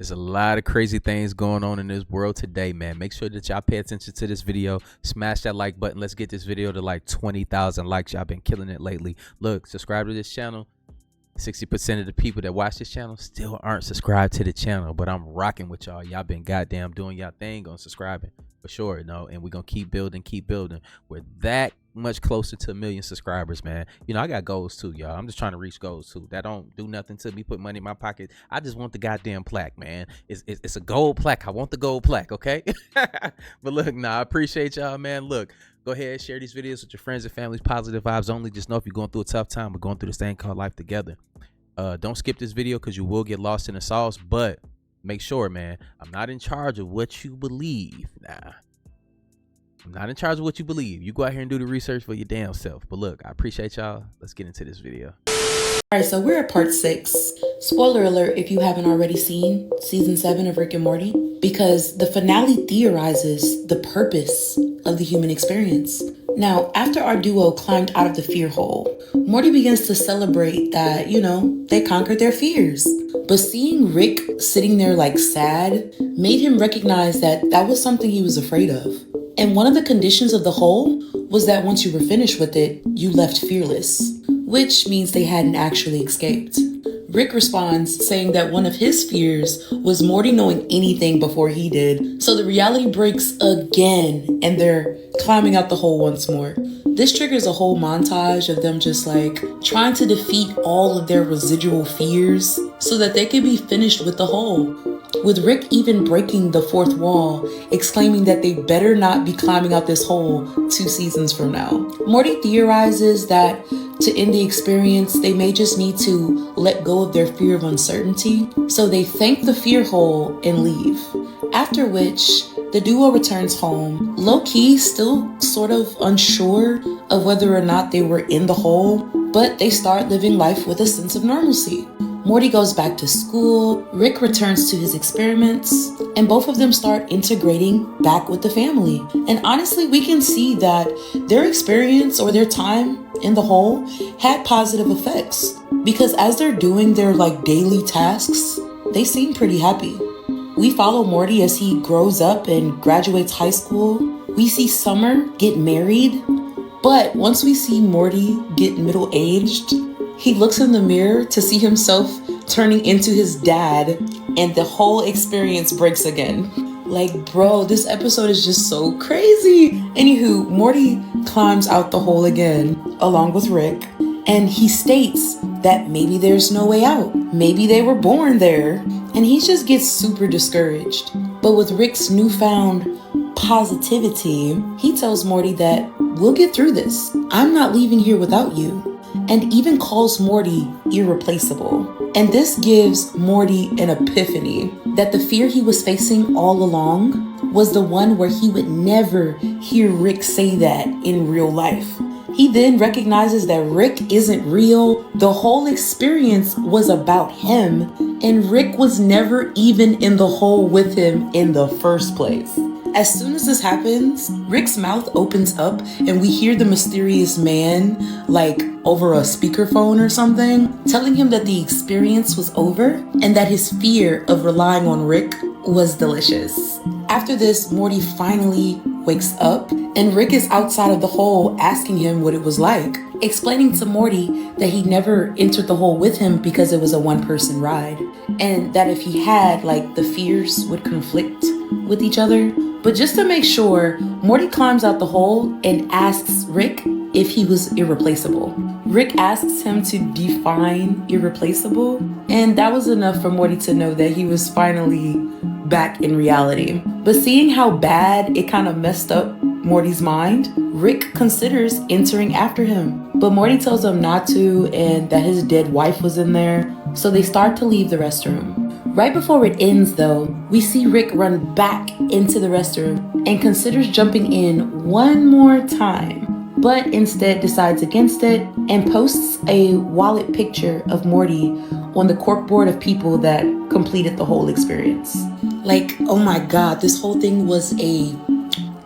There's a lot of crazy things going on in this world today, man. Make sure that y'all pay attention to this video. Smash that like button. Let's get this video to like 20,000 likes. Y'all been killing it lately. Look, subscribe to this channel. 60% of the people that watch this channel still aren't subscribed to the channel, but I'm rocking with y'all. Y'all been goddamn doing y'all thing on subscribing for sure, and we're gonna keep building. We're that much closer to 1 million subscribers, man. I got goals too, y'all. I'm just trying to reach goals too. That don't do nothing to me, put money in my pocket. I just want the goddamn plaque, man. It's a gold plaque. I want the gold plaque, okay? But look, I appreciate y'all, man. Look, go ahead, share these videos with your friends and families. Positive vibes only. Just know if you're going through a tough time, we're going through this thing called life together. Don't skip this video because you will get lost in the sauce, but make sure, man, I'm not in charge of what you believe. I'm not in charge of what you believe. You go out here and do the research for your damn self. But look, I appreciate y'all. Let's get into this video. All right, so we're at part 6. Spoiler alert if you haven't already seen season 7 of Rick and Morty, because the finale theorizes the purpose of the human experience. Now, after our duo climbed out of the fear hole, Morty begins to celebrate that, they conquered their fears. But seeing Rick sitting there like sad made him recognize that that was something he was afraid of. And one of the conditions of the hole was that once you were finished with it, you left fearless, which means they hadn't actually escaped. Rick responds saying that one of his fears was Morty knowing anything before he did. So the reality breaks again and they're climbing out the hole once more. This triggers a whole montage of them just like trying to defeat all of their residual fears so that they can be finished with the hole. With Rick even breaking the fourth wall, exclaiming that they better not be climbing out this hole 2 seasons from now. Morty theorizes that to end the experience, they may just need to let go of their fear of uncertainty. So they thank the fear hole and leave. After which, the duo returns home, low-key still sort of unsure of whether or not they were in the hole, but they start living life with a sense of normalcy. Morty goes back to school, Rick returns to his experiments, and both of them start integrating back with the family. And honestly, we can see that their experience or their time in the hole had positive effects, because as they're doing their daily tasks, they seem pretty happy. We follow Morty as he grows up and graduates high school. We see Summer get married, but once we see Morty get middle-aged, he looks in the mirror to see himself turning into his dad, and the whole experience breaks again. Bro, this episode is just so crazy. Anywho, Morty climbs out the hole again, along with Rick, and he states that maybe there's no way out. Maybe they were born there, and he just gets super discouraged. But with Rick's newfound positivity, he tells Morty that we'll get through this. I'm not leaving here without you. And even calls Morty irreplaceable. And this gives Morty an epiphany that the fear he was facing all along was the one where he would never hear Rick say that in real life. He then recognizes that Rick isn't real. The whole experience was about him, and Rick was never even in the hole with him in the first place. As soon as this happens, Rick's mouth opens up and we hear the mysterious man, over a speakerphone or something, telling him that the experience was over and that his fear of relying on Rick was delicious. After this, Morty finally wakes up and Rick is outside of the hole asking him what it was like, explaining to Morty that he never entered the hole with him because it was a one-person ride, and that if he had, the fears would conflict with each other. But just to make sure, Morty climbs out the hole and asks Rick if he was irreplaceable. Rick asks him to define irreplaceable, and that was enough for Morty to know that he was finally back in reality. But seeing how bad it kind of messed up Morty's mind, Rick considers entering after him. But Morty tells him not to and that his dead wife was in there, so they start to leave the restroom. Right before it ends though, we see Rick run back into the restroom and considers jumping in one more time, but instead decides against it and posts a wallet picture of Morty on the corkboard of people that completed the whole experience. Oh my god, this whole thing was a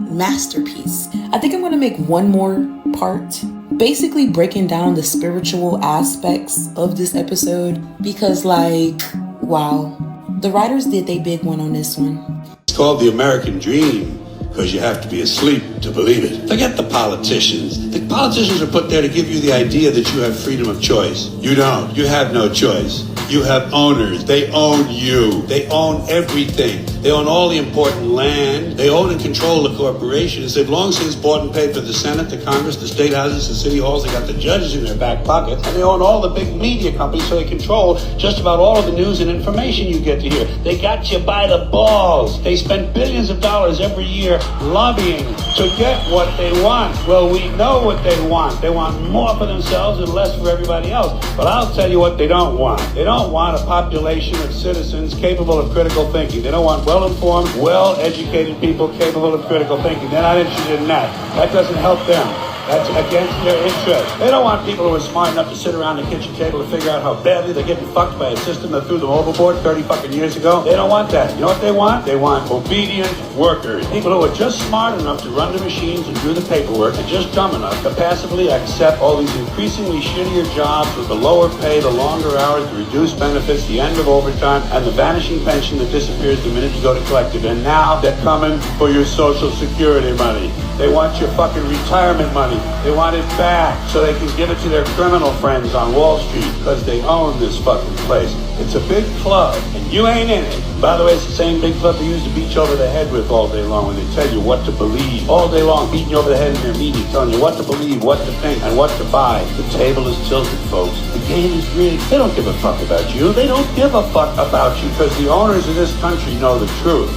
masterpiece. I think I'm gonna make one more part, basically breaking down the spiritual aspects of this episode, because wow. The writers did their big one on this one. It's called the American Dream because you have to be asleep to believe it. Forget the politicians. The politicians are put there to give you the idea that you have freedom of choice. You don't. You have no choice. You have owners. They own you. They own everything. They own all the important land. They own and control the corporations. They've long since bought and paid for the Senate, the Congress, the state houses, the city halls. They got the judges in their back pocket. And they own all the big media companies, so they control just about all of the news and information you get to hear. They got you by the balls. They spend billions of dollars every year lobbying to get what they want. Well, we know what they want. They want more for themselves and less for everybody else. But I'll tell you what they don't want. They don't want a population of citizens capable of critical thinking. They don't want well-informed, well-educated people capable of critical thinking. They're not interested in that. That doesn't help them. That's against their interest. They don't want people who are smart enough to sit around the kitchen table to figure out how badly they're getting fucked by a system that threw them overboard 30 fucking years ago. They don't want that. You know what they want? They want obedient workers. People who are just smart enough to run the machines and do the paperwork and just dumb enough to passively accept all these increasingly shittier jobs with the lower pay, the longer hours, the reduced benefits, the end of overtime, and the vanishing pension that disappears the minute you go to collect it. And now they're coming for your Social Security money. They want your fucking retirement money. They want it back so they can give it to their criminal friends on Wall Street because they own this fucking place. It's a big club, and you ain't in it. By the way, it's the same big club they use to beat you over the head with all day long when they tell you what to believe. All day long, beating you over the head in their media, telling you what to believe, what to think, and what to buy. The table is tilted, folks. The game is rigged. They don't give a fuck about you. They don't give a fuck about you because the owners of this country know the truth.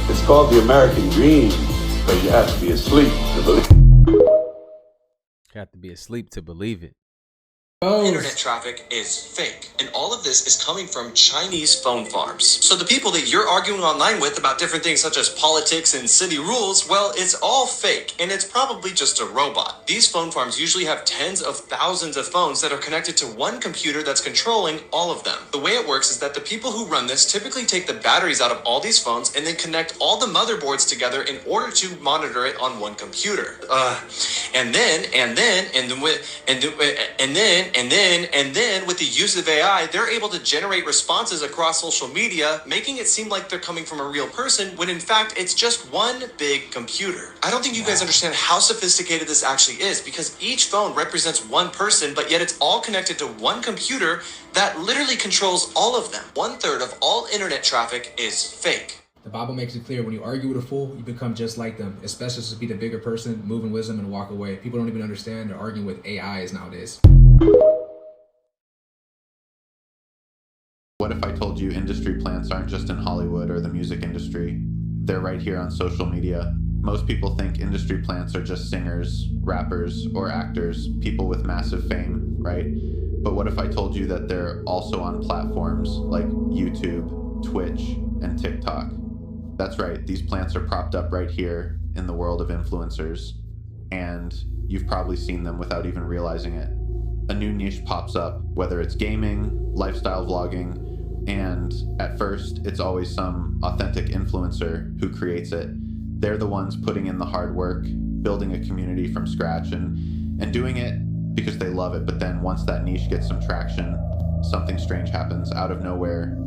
It's called the American Dream because you have to be asleep to believe it. You have to be asleep to believe it. Internet traffic is fake, and all of this is coming from Chinese phone farms. So the people that you're arguing online with about different things such as politics and city rules, well, it's all fake, and it's probably just a robot. These phone farms usually have tens of thousands of phones that are connected to one computer that's controlling all of them. The way it works is that the people who run this typically take the batteries out of all these phones and then connect all the motherboards together in order to monitor it on one computer. And then with the use of AI, they're able to generate responses across social media, making it seem like they're coming from a real person, when in fact, it's just one big computer. I don't think you guys understand how sophisticated this actually is, because each phone represents one person, but yet it's all connected to one computer that literally controls all of them. 1/3 of all internet traffic is fake. The Bible makes it clear when you argue with a fool, you become just like them, especially to be the bigger person, move in wisdom, and walk away. People don't even understand they're arguing with AIs nowadays. What if I told you industry plants aren't just in Hollywood or the music industry? They're right here on social media. Most people think industry plants are just singers, rappers, or actors, people with massive fame, right? But what if I told you that they're also on platforms like YouTube, Twitch, and TikTok? That's right, these plants are propped up right here in the world of influencers, and you've probably seen them without even realizing it. A new niche pops up, whether it's gaming, lifestyle vlogging, and at first, it's always some authentic influencer who creates it. They're the ones putting in the hard work, building a community from scratch, and doing it because they love it. But then once that niche gets some traction, something strange happens out of nowhere.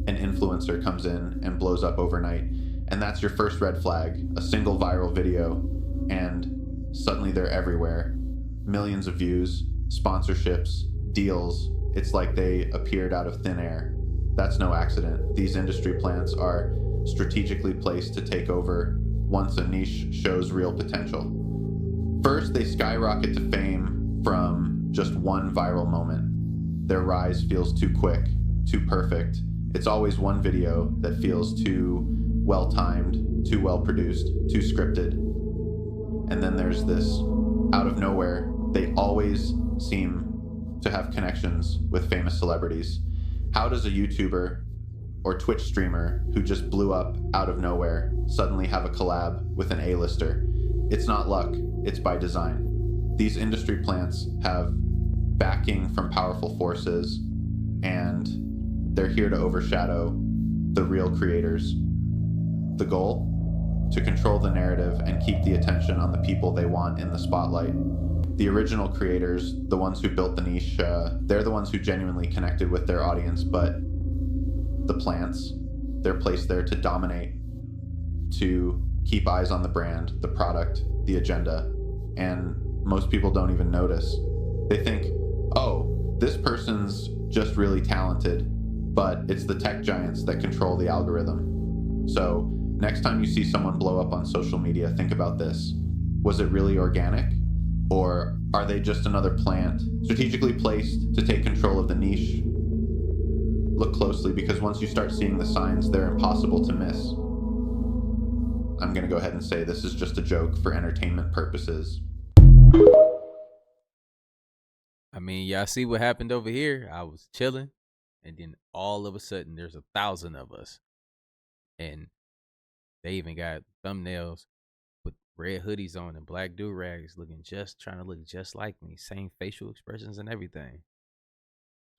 An influencer comes in and blows up overnight, and that's your first red flag. A single viral video, and suddenly they're everywhere. Millions of views, sponsorships, deals. It's like they appeared out of thin air. That's no accident. These industry plants are strategically placed to take over once a niche shows real potential. First, they skyrocket to fame from just one viral moment. Their rise feels too quick, too perfect. It's always one video that feels too well-timed, too well-produced, too scripted. And then there's this, out of nowhere, they always seem to have connections with famous celebrities. How does a YouTuber or Twitch streamer who just blew up out of nowhere suddenly have a collab with an A-lister? It's not luck, it's by design. These industry plants have backing from powerful forces, and they're here to overshadow the real creators. The goal? To control the narrative and keep the attention on the people they want in the spotlight. The original creators, the ones who built the niche, they're the ones who genuinely connected with their audience, but the plants. They're placed there to dominate, to keep eyes on the brand, the product, the agenda, and most people don't even notice. They think, oh, this person's just really talented, but it's the tech giants that control the algorithm. So next time you see someone blow up on social media, think about this. Was it really organic? Or are they just another plant strategically placed to take control of the niche? Look closely, because once you start seeing the signs, they're impossible to miss. I'm gonna go ahead and say this is just a joke for entertainment purposes. I mean, y'all see what happened over here? I was chilling, and then all of a sudden, there's 1,000 of us. And they even got thumbnails with red hoodies on and black do-rags trying to look just like me. Same facial expressions and everything.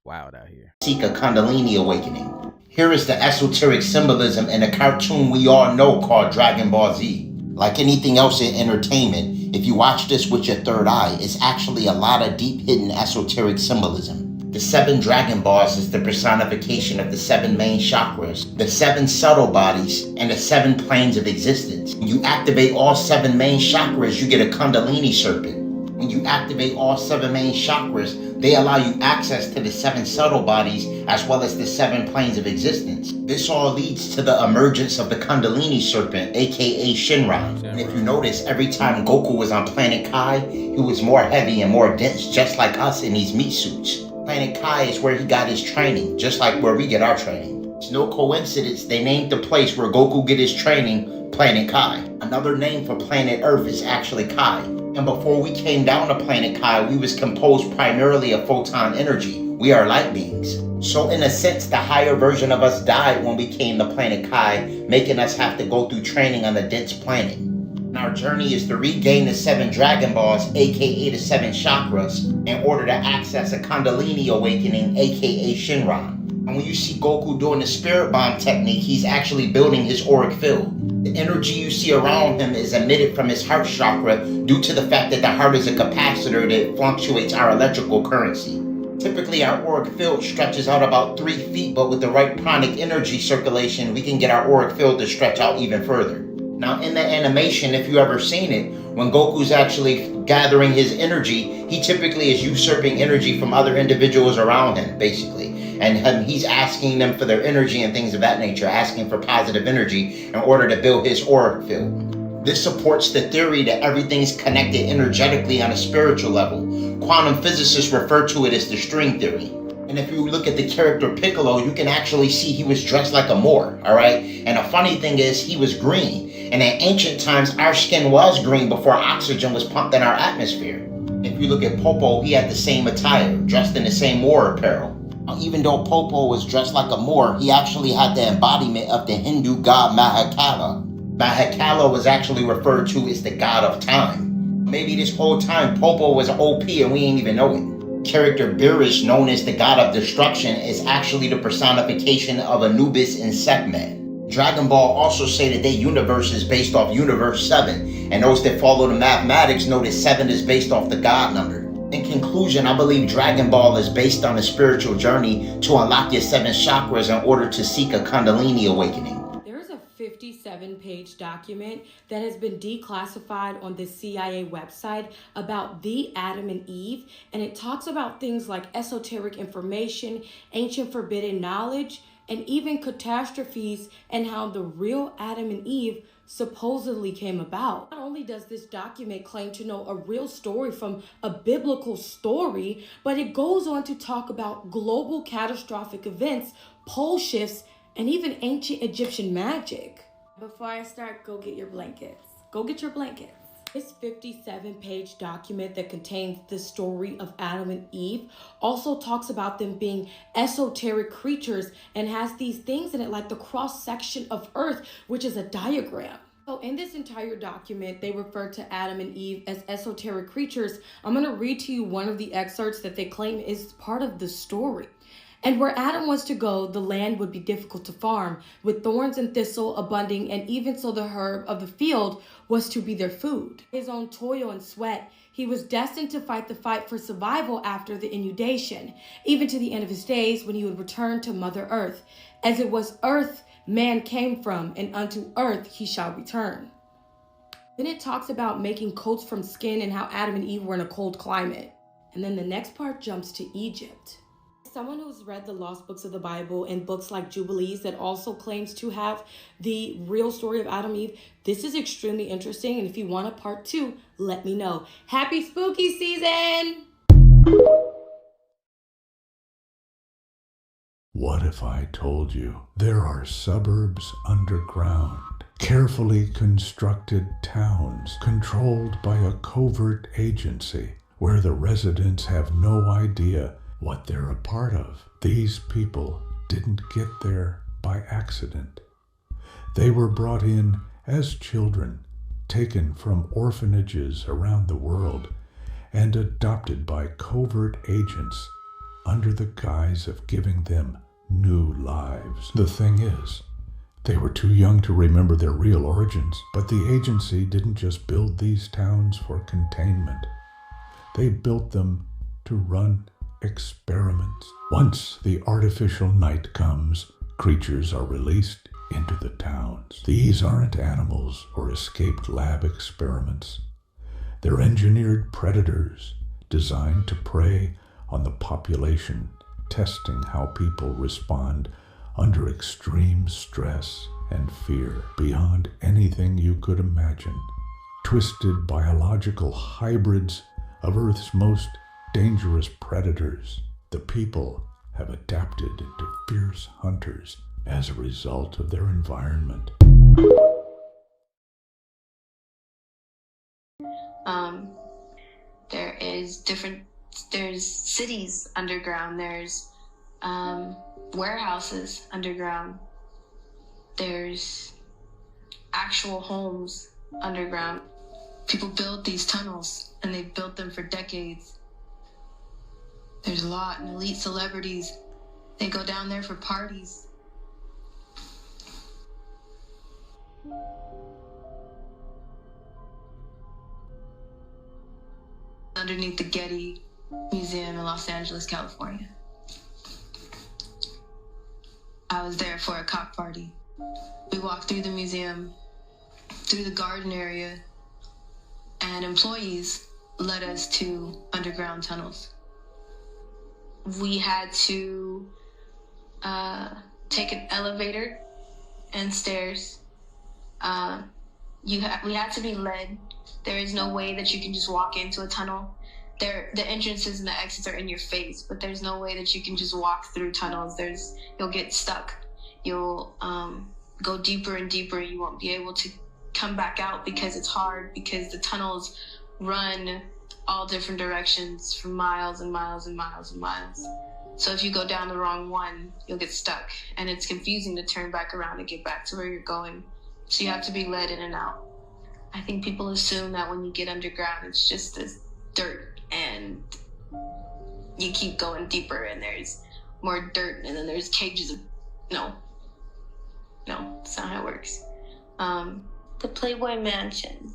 Wild out here. Seek a Kundalini awakening. Here is the esoteric symbolism in a cartoon we all know called Dragon Ball Z. Like anything else in entertainment, if you watch this with your third eye, it's actually a lot of deep hidden esoteric symbolism. The 7 Dragon Balls is the personification of the 7 main chakras, the 7 subtle bodies, and the 7 planes of existence. When you activate all 7 main chakras, you get a Kundalini serpent. When you activate all 7 main chakras, they allow you access to the 7 subtle bodies as well as the 7 planes of existence. This all leads to the emergence of the Kundalini serpent, aka Shinran. And if you notice, every time Goku was on Planet Kai, he was more heavy and more dense, just like us in these meat suits. Planet Kai is where he got his training, just like where we get our training. It's no coincidence they named the place where Goku get his training Planet Kai. Another name for planet Earth is actually Kai. And before we came down to Planet Kai, we was composed primarily of photon energy. We are light beings. So in a sense, the higher version of us died when we came to Planet Kai, making us have to go through training on a dense planet. And our journey is to regain the 7 Dragon Balls, aka the 7 chakras, in order to access a Kundalini awakening, aka Shinran. And when you see Goku doing the spirit bomb technique, he's actually building his auric field. The energy you see around him is emitted from his heart chakra due to the fact that the heart is a capacitor that fluctuates our electrical currency. Typically, our auric field stretches out about 3 feet, but with the right pranic energy circulation, we can get our auric field to stretch out even further. Now, in the animation, if you ever seen it, when Goku's actually gathering his energy, he typically is usurping energy from other individuals around him, basically. And he's asking them for their energy and things of that nature, asking for positive energy in order to build his auric field. This supports the theory that everything's connected energetically on a spiritual level. Quantum physicists refer to it as the string theory. And if you look at the character Piccolo, you can actually see he was dressed like a Moor, all right? And a funny thing is, he was green. And in ancient times, our skin was green before oxygen was pumped in our atmosphere. If you look at Popo, he had the same attire, dressed in the same Moor apparel. Now, even though Popo was dressed like a Moor, he actually had the embodiment of the Hindu god Mahakala. Mahakala was actually referred to as the god of time. Maybe this whole time Popo was OP and we ain't even know it. Character Birish, known as the god of destruction, is actually the personification of Anubis and Sekhmet. Dragon Ball also say that their universe is based off Universe 7, and those that follow the mathematics know that 7 is based off the God number. In conclusion, I believe Dragon Ball is based on a spiritual journey to unlock your 7 chakras in order to seek a Kundalini awakening. There's a 57-page document that has been declassified on the CIA website about the Adam and Eve, and it talks about things like esoteric information, ancient forbidden knowledge, and even catastrophes, and how the real Adam and Eve supposedly came about. Not only does this document claim to know a real story from a biblical story, but it goes on to talk about global catastrophic events, pole shifts, and even ancient Egyptian magic. Before I start, go get your blankets. Go get your blankets. This 57-page document that contains the story of Adam and Eve also talks about them being esoteric creatures and has these things in it like the cross-section of Earth, which is a diagram. So in this entire document, they refer to Adam and Eve as esoteric creatures. I'm going to read to you one of the excerpts that they claim is part of the story. And where Adam was to go, the land would be difficult to farm, with thorns and thistle abounding, and even so the herb of the field was to be their food. His own toil and sweat, He was destined to fight the fight for survival after the inundation, even to the end of his days when he would return to Mother Earth. As it was earth man came from, and unto earth he shall return. Then it talks about making coats from skin and how Adam and Eve were in a cold climate. And then the next part jumps to Egypt. Someone who's read the lost books of the Bible and books like Jubilees that also claims to have the real story of Adam and Eve, this is extremely interesting. And if you want a part 2, let me know. Happy spooky season! What if I told you there are suburbs underground, carefully constructed towns controlled by a covert agency where the residents have no idea what they're a part of? These people didn't get there by accident. They were brought in as children, taken from orphanages around the world, and adopted by covert agents under the guise of giving them new lives. The thing is, they were too young to remember their real origins, but the agency didn't just build these towns for containment. They built them to run experiments. Once the artificial night comes, creatures are released into the towns. These aren't animals or escaped lab experiments. They're engineered predators designed to prey on the population, testing how people respond under extreme stress and fear beyond anything you could imagine. Twisted biological hybrids of Earth's most dangerous predators, the people have adapted into fierce hunters as a result of their environment. There's cities underground, there's warehouses underground, there's actual homes underground. People build these tunnels and they've built them for decades. There's a lot of elite celebrities. They go down there for parties. Underneath the Getty Museum in Los Angeles, California. I was there for a cock party. We walked through the museum, through the garden area, and employees led us to underground tunnels. We had to take an elevator and stairs. We had to be led. There is no way that you can just walk into a tunnel. The entrances and the exits are in your face, but there's no way that you can just walk through tunnels. You'll get stuck. You'll go deeper and deeper. You won't be able to come back out because it's hard, because the tunnels run all different directions for miles and miles and miles and miles. So if you go down the wrong one, you'll get stuck, and it's confusing to turn back around and get back to where you're going. So you have to be led in and out. I think people assume that when you get underground, it's just this dirt, and you keep going deeper and there's more dirt, and then there's cages of... No, that's not how it works. The Playboy Mansion.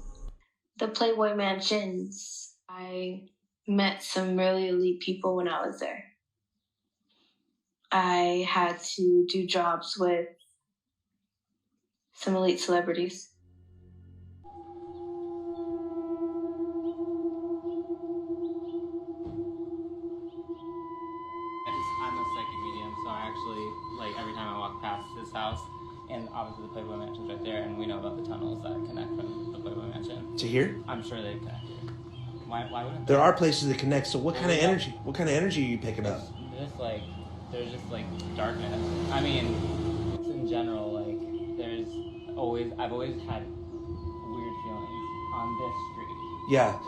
The Playboy Mansions. I met some really elite people when I was there. I had to do jobs with some elite celebrities. I'm a psychic medium, so I actually, every time I walk past this house, and obviously the Playboy Mansion's right there, and we know about the tunnels that connect from the Playboy Mansion. To here? I'm sure they connect here. Why wouldn't there are places that connect, so what kind of energy? What kind of energy are you picking up? There's just darkness. I mean, it's in general, I've always had weird feelings on this street. Yeah.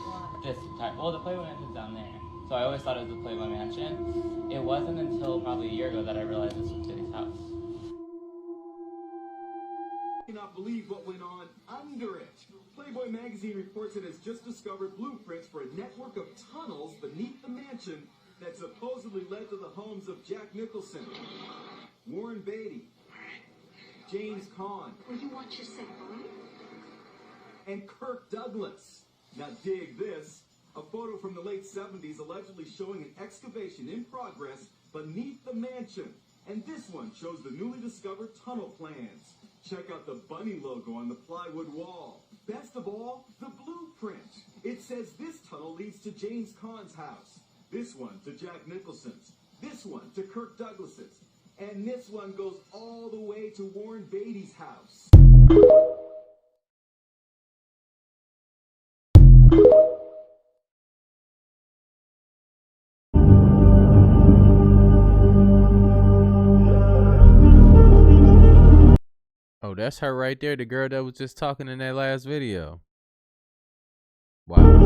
The Playboy Mansion's down there. So I always thought it was the Playboy Mansion. It wasn't until probably a year ago that I realized this was Titty's house. I cannot believe what went on under it. Playboy magazine reports it has just discovered blueprints for a network of tunnels beneath the mansion that supposedly led to the homes of Jack Nicholson, Warren Beatty, James Caan, Will you watch your second? and Kirk Douglas. Now dig this. A photo from the late 70s allegedly showing an excavation in progress beneath the mansion. And this one shows the newly discovered tunnel plans. Check out the bunny logo on the plywood wall. Best of all, the blueprint. It says this tunnel leads to James Caan's house. This one to Jack Nicholson's. This one to Kirk Douglas's. And this one goes all the way to Warren Beatty's house. Oh, that's her right there, the girl that was just talking in that last video. Wow.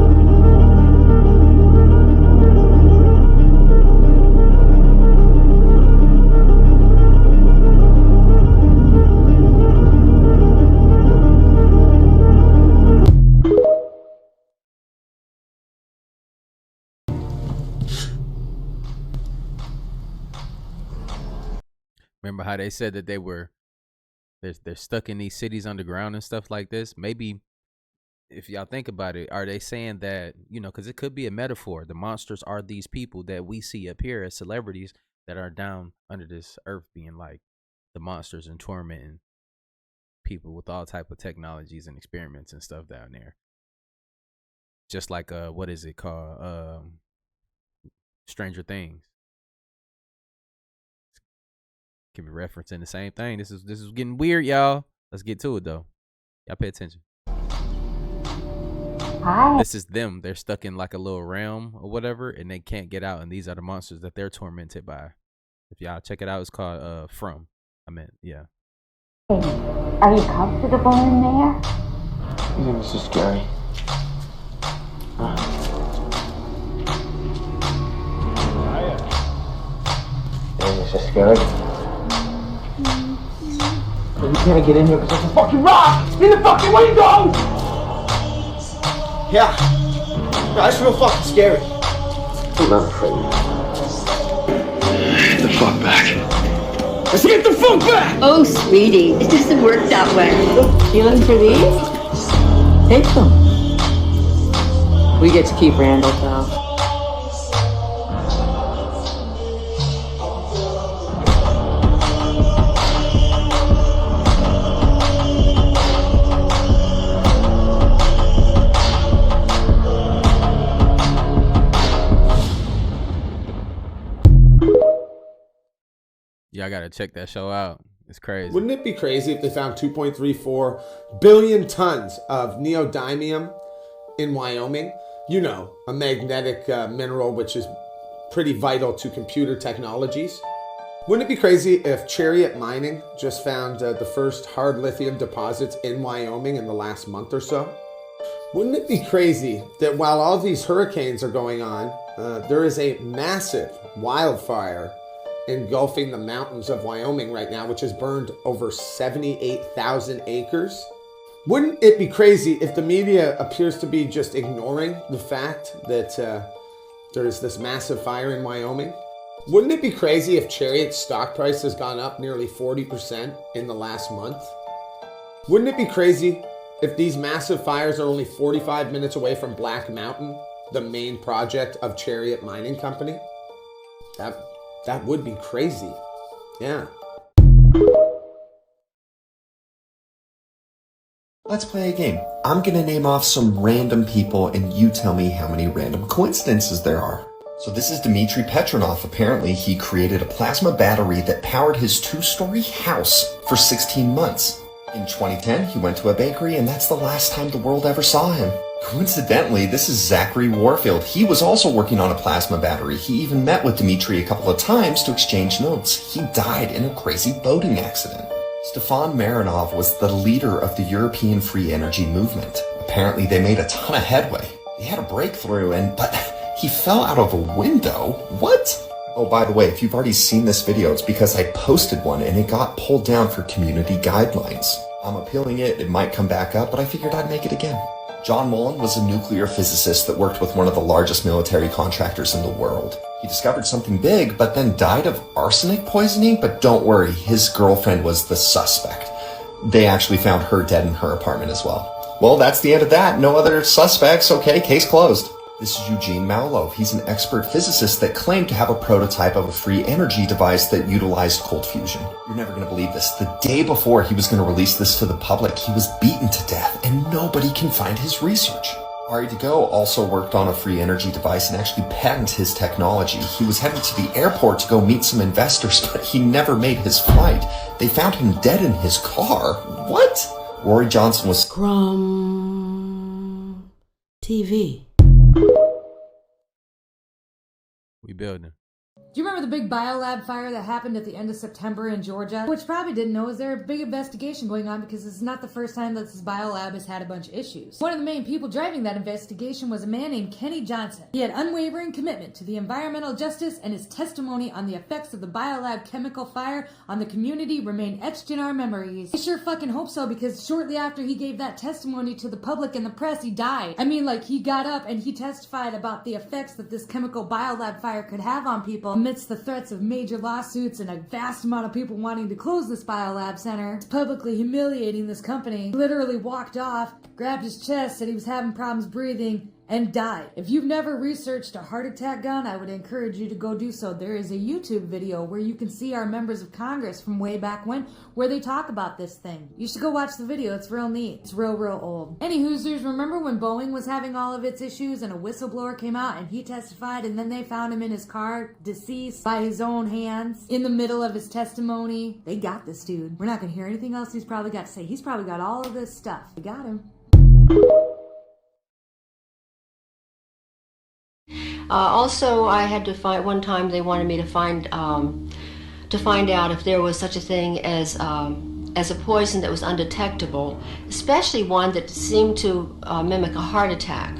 Remember how they said that they're stuck in these cities underground and stuff like this? Maybe if y'all think about it, are they saying that, because it could be a metaphor. The monsters are these people that we see up here as celebrities that are down under this earth being like the monsters and tormenting people with all type of technologies and experiments and stuff down there. Just like what is it called? Stranger Things. Can be referencing the same thing. This is getting weird, y'all. Let's get to it though. Y'all pay attention. Hi. This is them. They're stuck in like a little realm or whatever, and they can't get out. And these are the monsters that they're tormented by. If y'all check it out, it's called From. Yeah. Are you comfortable in there? Yeah, this is scary. Yeah, this is scary. We can't get in here because there's a fucking rock in the fucking window! Yeah. That's real fucking scary. I'm not afraid. Get the fuck back. Let's get the fuck back! Oh, sweetie, it doesn't work that way. Feeling for these? Take them. We get to keep Randall, though. Y'all gotta check that show out. It's crazy. Wouldn't it be crazy if they found 2.34 billion tons of neodymium in Wyoming? A magnetic mineral which is pretty vital to computer technologies. Wouldn't it be crazy if Chariot Mining just found the first hard lithium deposits in Wyoming in the last month or so? Wouldn't it be crazy that while all these hurricanes are going on, there is a massive wildfire engulfing the mountains of Wyoming right now, which has burned over 78,000 acres? Wouldn't it be crazy if the media appears to be just ignoring the fact that there's this massive fire in Wyoming? Wouldn't it be crazy if Chariot's stock price has gone up nearly 40% in the last month? Wouldn't it be crazy if these massive fires are only 45 minutes away from Black Mountain, the main project of Chariot Mining Company? That would be crazy. Yeah. Let's play a game. I'm gonna name off some random people and you tell me how many random coincidences there are. So this is Dmitry Petronov. Apparently he created a plasma battery that powered his 2-story house for 16 months. In 2010, he went to a bakery and that's the last time the world ever saw him. Coincidentally, this is Zachary Warfield. He was also working on a plasma battery. He even met with Dmitry a couple of times to exchange notes. He died in a crazy boating accident. Stefan Marinov was the leader of the European free energy movement. Apparently they made a ton of headway. He had a breakthrough but he fell out of a window. What? Oh, by the way, if you've already seen this video, it's because I posted one and it got pulled down for community guidelines. I'm appealing it. It might come back up, but I figured I'd make it again. John Mullen was a nuclear physicist that worked with one of the largest military contractors in the world. He discovered something big, but then died of arsenic poisoning. But don't worry, his girlfriend was the suspect. They actually found her dead in her apartment as well. Well, that's the end of that. No other suspects. Okay, case closed. This is Eugene Mallow. He's an expert physicist that claimed to have a prototype of a free energy device that utilized cold fusion. You're never going to believe this. The day before he was going to release this to the public, he was beaten to death, and nobody can find his research. Ari to Go also worked on a free energy device and actually patented his technology. He was headed to the airport to go meet some investors, but he never made his flight. They found him dead in his car. What? Rory Johnson was Scrum TV. We building. Do you remember the big biolab fire that happened at the end of September in Georgia? What you probably didn't know is there's a big investigation going on because this is not the first time that this biolab has had a bunch of issues. One of the main people driving that investigation was a man named Kenny Johnson. He had unwavering commitment to the environmental justice, and his testimony on the effects of the biolab chemical fire on the community remain etched in our memories. I sure fucking hope so, because shortly after he gave that testimony to the public and the press, he died. I mean, like, he got up and he testified about the effects that this chemical biolab fire could have on people amidst the threats of major lawsuits and a vast amount of people wanting to close this biolab center. It's publicly humiliating this company. He literally walked off, grabbed his chest, said he was having problems breathing, and died. If you've never researched a heart attack gun, I would encourage you to go do so. There is a YouTube video where you can see our members of Congress from way back when, where they talk about this thing. You should go watch the video. It's real neat. It's real old. Any Hoosers, remember when Boeing was having all of its issues and a whistleblower came out and he testified, and then they found him in his car, deceased by his own hands, in the middle of his testimony? They got this dude. We're not gonna hear anything else he's probably got to say. He's probably got all of this stuff. They got him. Also, I had to find, one time they wanted me to find out if there was such a thing as a poison that was undetectable, especially one that seemed to mimic a heart attack,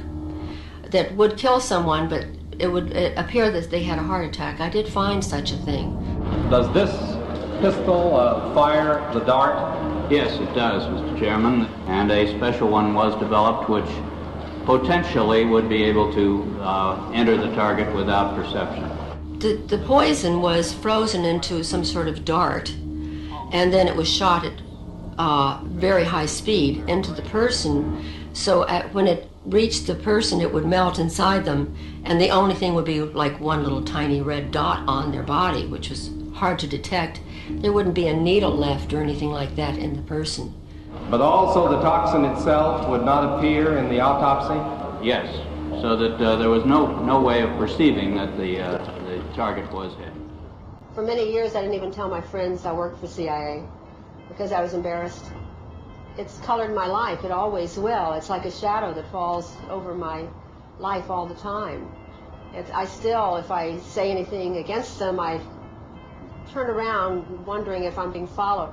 that would kill someone, but it would appear that they had a heart attack. I did find such a thing. Does this pistol fire the dart? Yes, it does, Mr. Chairman, and a special one was developed which potentially would be able to enter the target without perception. The poison was frozen into some sort of dart, and then it was shot at very high speed into the person. So when it reached the person, it would melt inside them, and the only thing would be like one little tiny red dot on their body, which was hard to detect. There wouldn't be a needle left or anything like that in the person. But also the toxin itself would not appear in the autopsy? Yes, so that there was no way of perceiving that the target was hit. For many years, I didn't even tell my friends I worked for CIA because I was embarrassed. It's colored my life. It always will. It's like a shadow that falls over my life all the time. I still, if I say anything against them, I turn around wondering if I'm being followed.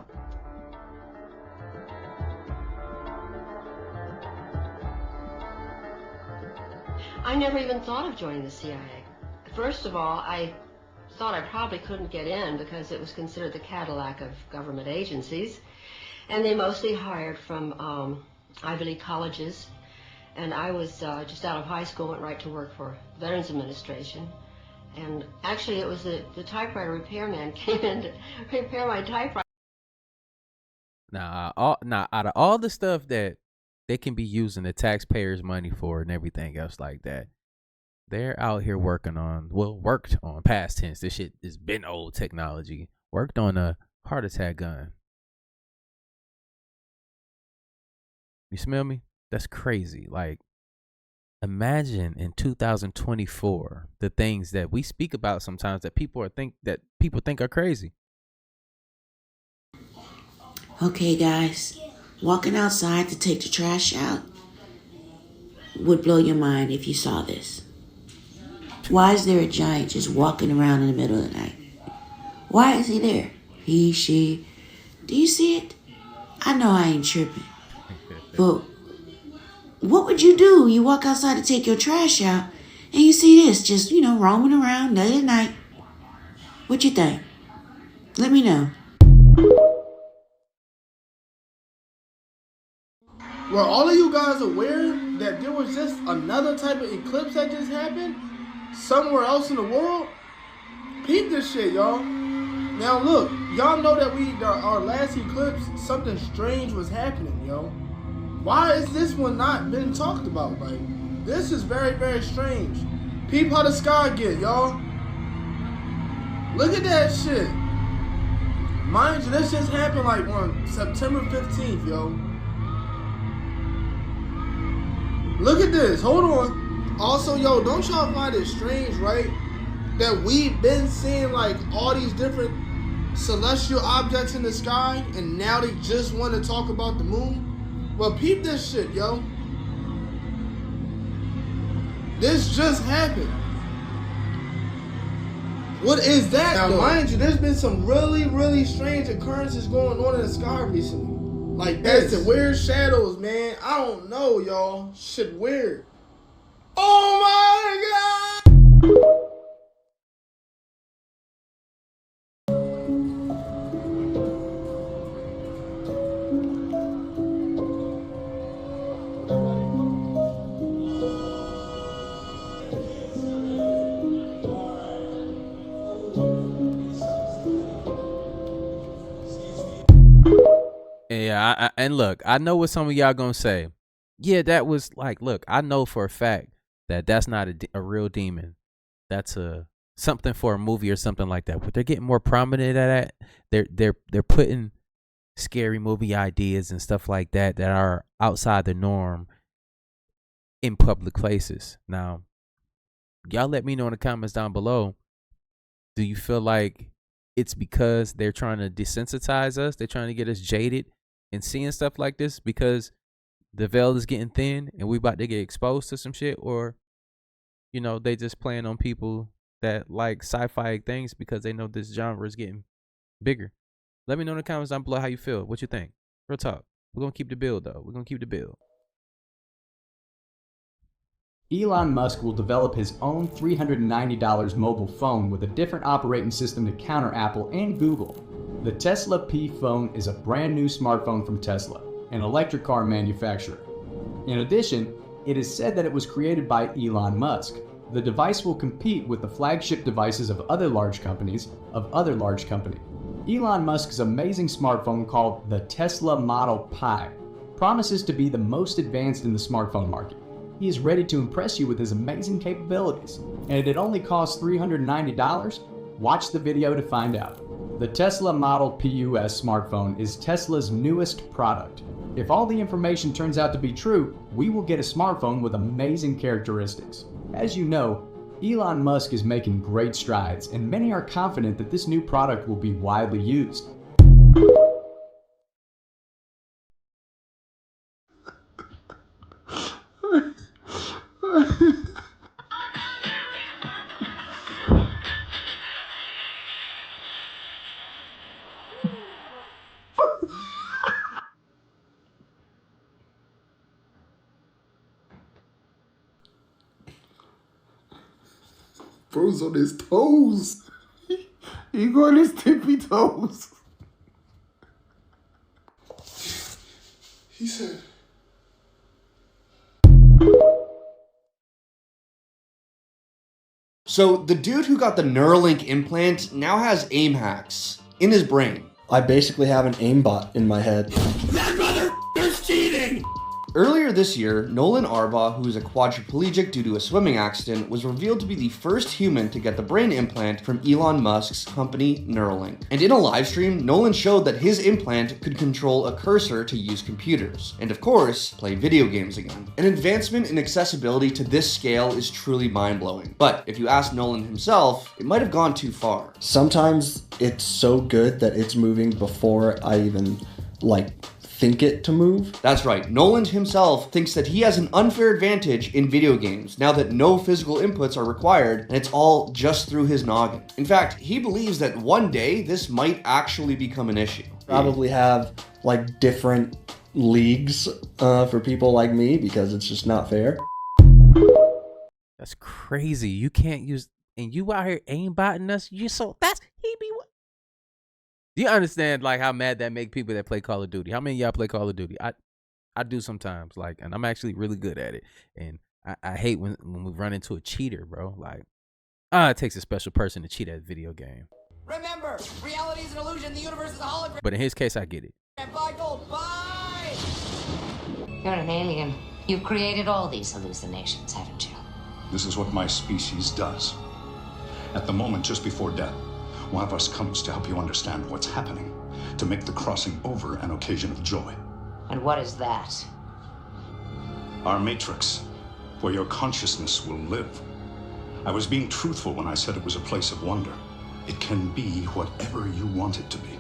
I never even thought of joining the CIA. First of all, I thought I probably couldn't get in because it was considered the Cadillac of government agencies, and they mostly hired from Ivy League colleges, and I was just out of high school, went right to work for Veterans Administration, and actually it was the typewriter repairman came in to repair my typewriter. Now, out of all the stuff that they can be using the taxpayers' money for and everything else like that, they're out here worked on past tense. This shit has been old technology. Worked on a heart attack gun. You smell me? That's crazy. Like, imagine in 2024 the things that we speak about sometimes that people think are crazy. Okay, guys, walking outside to take the trash out would blow your mind if you saw this. Why is there a giant just walking around in the middle of the night? Why is he there? He, she. Do you see it? I know I ain't tripping. But what would you do? You walk outside to take your trash out and you see this just, roaming around late at night. What you think? Let me know. Were all of you guys aware that there was just another type of eclipse that just happened somewhere else in the world? Peep this shit, y'all. Now look, y'all know that our last eclipse, something strange was happening, yo. Why is this one not been talked about? Like, This is very, very strange. Peep how the sky get, y'all. Look at that shit. Mind you, this just happened like on September 15th, yo. Look at this. Hold on. Also, yo, don't y'all find it strange, right? That we've been seeing like all these different celestial objects in the sky, and now they just want to talk about the moon? Well, peep this shit, yo. This just happened. What is that? Now, mind you, there's been some really, really strange occurrences going on in the sky recently. Like this. That's the weird shadows, man. I don't know, y'all. Shit weird. Oh my God! Yeah, and look, I know what some of y'all gonna say. Yeah, that was like, look, I know for a fact that that's not a real demon. That's something for a movie or something like that. But they're getting more prominent at that. They're putting scary movie ideas and stuff like that that are outside the norm in public places. Now, y'all let me know in the comments down below. Do you feel like it's because they're trying to desensitize us? They're trying to get us jaded and seeing stuff like this because the veil is getting thin and we about to get exposed to some shit? Or, you know, they just playing on people that like sci-fi things because they know this genre is getting bigger. Let me know in the comments down below how you feel. What you think? Real talk. We're going to keep the build, though. We're going to keep the build. Elon Musk will develop his own $390 mobile phone with a different operating system to counter Apple and Google. The Tesla P phone is a brand new smartphone from Tesla, an electric car manufacturer. In addition, it is said that it was created by Elon Musk. The device will compete with the flagship devices of other large companies. Elon Musk's amazing smartphone called the Tesla Model Pi promises to be the most advanced in the smartphone market. He is ready to impress you with his amazing capabilities, and it only costs $390? Watch the video to find out. The Tesla Model PUS smartphone is Tesla's newest product. If all the information turns out to be true, we will get a smartphone with amazing characteristics. As you know, Elon Musk is making great strides, and many are confident that this new product will be widely used. Bro's on his toes. He got his tippy toes. He said... So the dude who got the Neuralink implant now has aim hacks in his brain. I basically have an aimbot in my head. That motherfucker's cheating! Earlier this year, Nolan Arbaugh, who is a quadriplegic due to a swimming accident, was revealed to be the first human to get the brain implant from Elon Musk's company, Neuralink. And in a live stream, Nolan showed that his implant could control a cursor to use computers, and of course, play video games again. An advancement in accessibility to this scale is truly mind-blowing. But if you ask Nolan himself, it might have gone too far. Sometimes it's so good that it's moving before I even, think it to move. That's right. Nolan himself thinks that he has an unfair advantage in video games now that no physical inputs are required and it's all just through his noggin. In fact, he believes that one day this might actually become an issue. Probably have different leagues for people like me because it's just not fair. That's crazy. You can't use, and you out here aimbotting us. You so that's he be what? Do you understand how mad that make people that play Call of Duty? How many of y'all play Call of Duty? I do sometimes, and I'm actually really good at it. And I hate when we run into a cheater, bro. It takes a special person to cheat at a video game. Remember, reality is an illusion, the universe is a hologram. But in his case, I get it. Buy gold, buy! You're an alien. You've created all these hallucinations, haven't you? This is what my species does. At the moment just before death, one of us comes to help you understand what's happening, to make the crossing over an occasion of joy. And what is that? Our matrix, where your consciousness will live. I was being truthful when I said it was a place of wonder. It can be whatever you want it to be.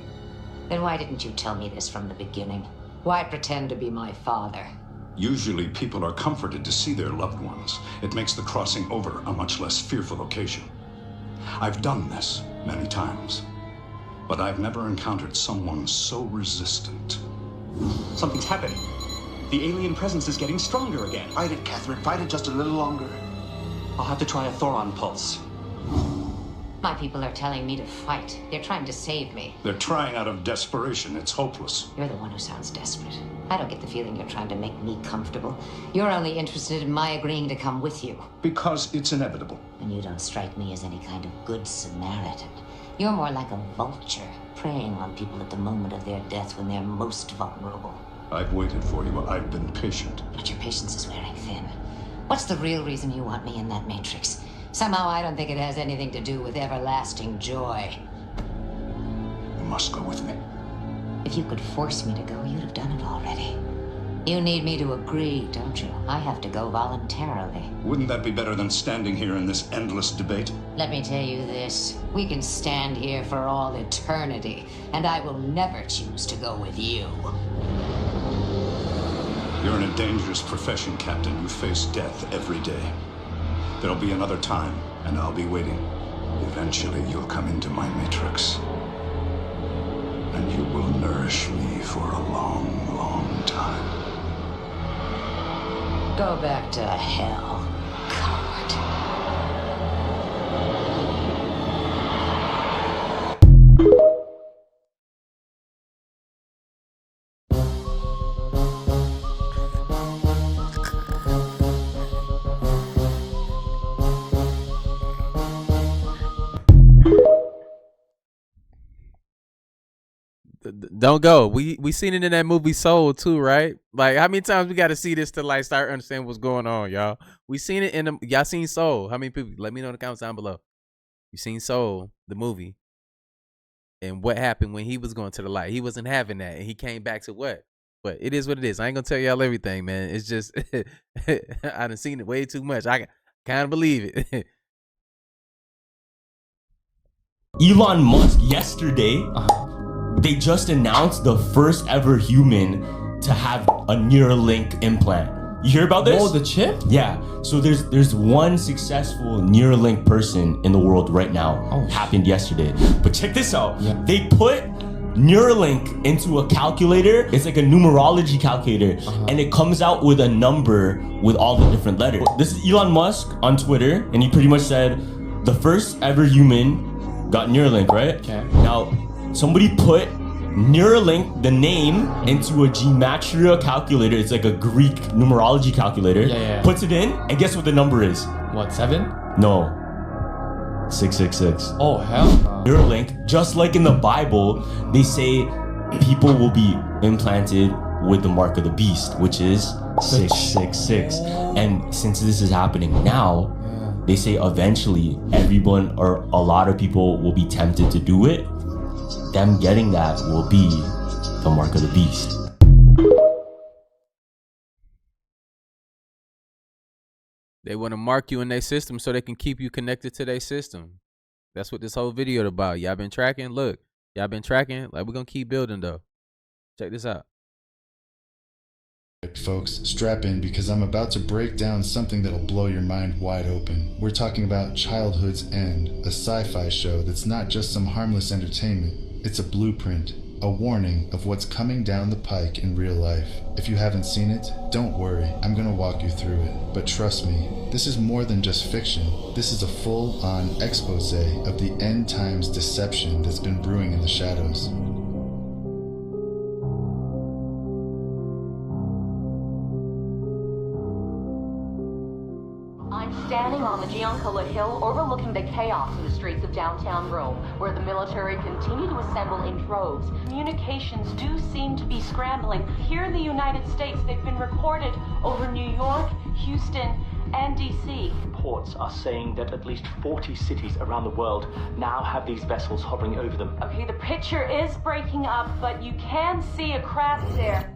Then why didn't you tell me this from the beginning? Why pretend to be my father? Usually people are comforted to see their loved ones. It makes the crossing over a much less fearful occasion. I've done this many times, but I've never encountered someone so resistant. Something's happening. The alien presence is getting stronger again. Fight it, Catherine. Fight it just a little longer. I'll have to try a Thoron pulse. My people are telling me to fight. They're trying to save me. They're trying out of desperation. It's hopeless. You're the one who sounds desperate. I don't get the feeling you're trying to make me comfortable. You're only interested in my agreeing to come with you. Because it's inevitable. And you don't strike me as any kind of good Samaritan. You're more like a vulture, preying on people at the moment of their death when they're most vulnerable. I've waited for you. I've been patient. But your patience is wearing thin. What's the real reason you want me in that matrix? Somehow I don't think it has anything to do with everlasting joy. You must go with me. If you could force me to go, you'd have done it already. You need me to agree, don't you? I have to go voluntarily. Wouldn't that be better than standing here in this endless debate? Let me tell you this. We can stand here for all eternity, and I will never choose to go with you. You're in a dangerous profession, Captain. You face death every day. There'll be another time, and I'll be waiting. Eventually, you'll come into my matrix. And you will nourish me for a long, long time. Go back to hell, coward. Don't go. We seen it in that movie Soul too, right? Like, how many times we got to see this to like start understanding what's going on, y'all? We seen it in the, y'all seen Soul? How many people? Let me know in the comments down below. You seen Soul, the movie, and what happened when he was going to the light? He wasn't having that, and he came back to what? But it is what it is. I ain't gonna tell y'all everything, man. It's just I done seen it way too much. I kind of believe it. Elon Musk yesterday, they just announced the first ever human to have a Neuralink implant. You hear about this? Oh, the chip? Yeah. So there's one successful Neuralink person in the world right now. Oh, happened yesterday. But check this out. Yeah. They put Neuralink into a calculator. It's like a numerology calculator, and it comes out with a number with all the different letters. This is Elon Musk on Twitter, and he pretty much said the first ever human got Neuralink, right? Okay. Now, somebody put Neuralink, the name, into a gematria calculator. It's like a Greek numerology calculator. Yeah. Puts it in, and guess what the number is? What, 7? No. 666. Oh, hell no. Neuralink, just like in the Bible, they say people will be implanted with the mark of the beast, which is 666. And since this is happening now, they say eventually everyone or a lot of people will be tempted to do it. Them getting that will be the mark of the beast. They want to mark you in their system so they can keep you connected to their system. That's what this whole video about. Y'all been tracking? Look, y'all been tracking? Like, we're going to keep building, though. Check this out. Folks, strap in because I'm about to break down something that'll blow your mind wide open. We're talking about Childhood's End, a sci-fi show that's not just some harmless entertainment. It's a blueprint, a warning of what's coming down the pike in real life. If you haven't seen it, don't worry, I'm gonna walk you through it. But trust me, this is more than just fiction. This is a full-on expose of the end times deception that's been brewing in the shadows. I'm standing on the Giancola Hill overlooking the chaos in the streets of downtown Rome, where the military continue to assemble in droves. Communications do seem to be scrambling. Here in the United States, they've been reported over New York, Houston, and DC. Reports are saying that at least 40 cities around the world now have these vessels hovering over them. Okay, the picture is breaking up, but you can see a craft there.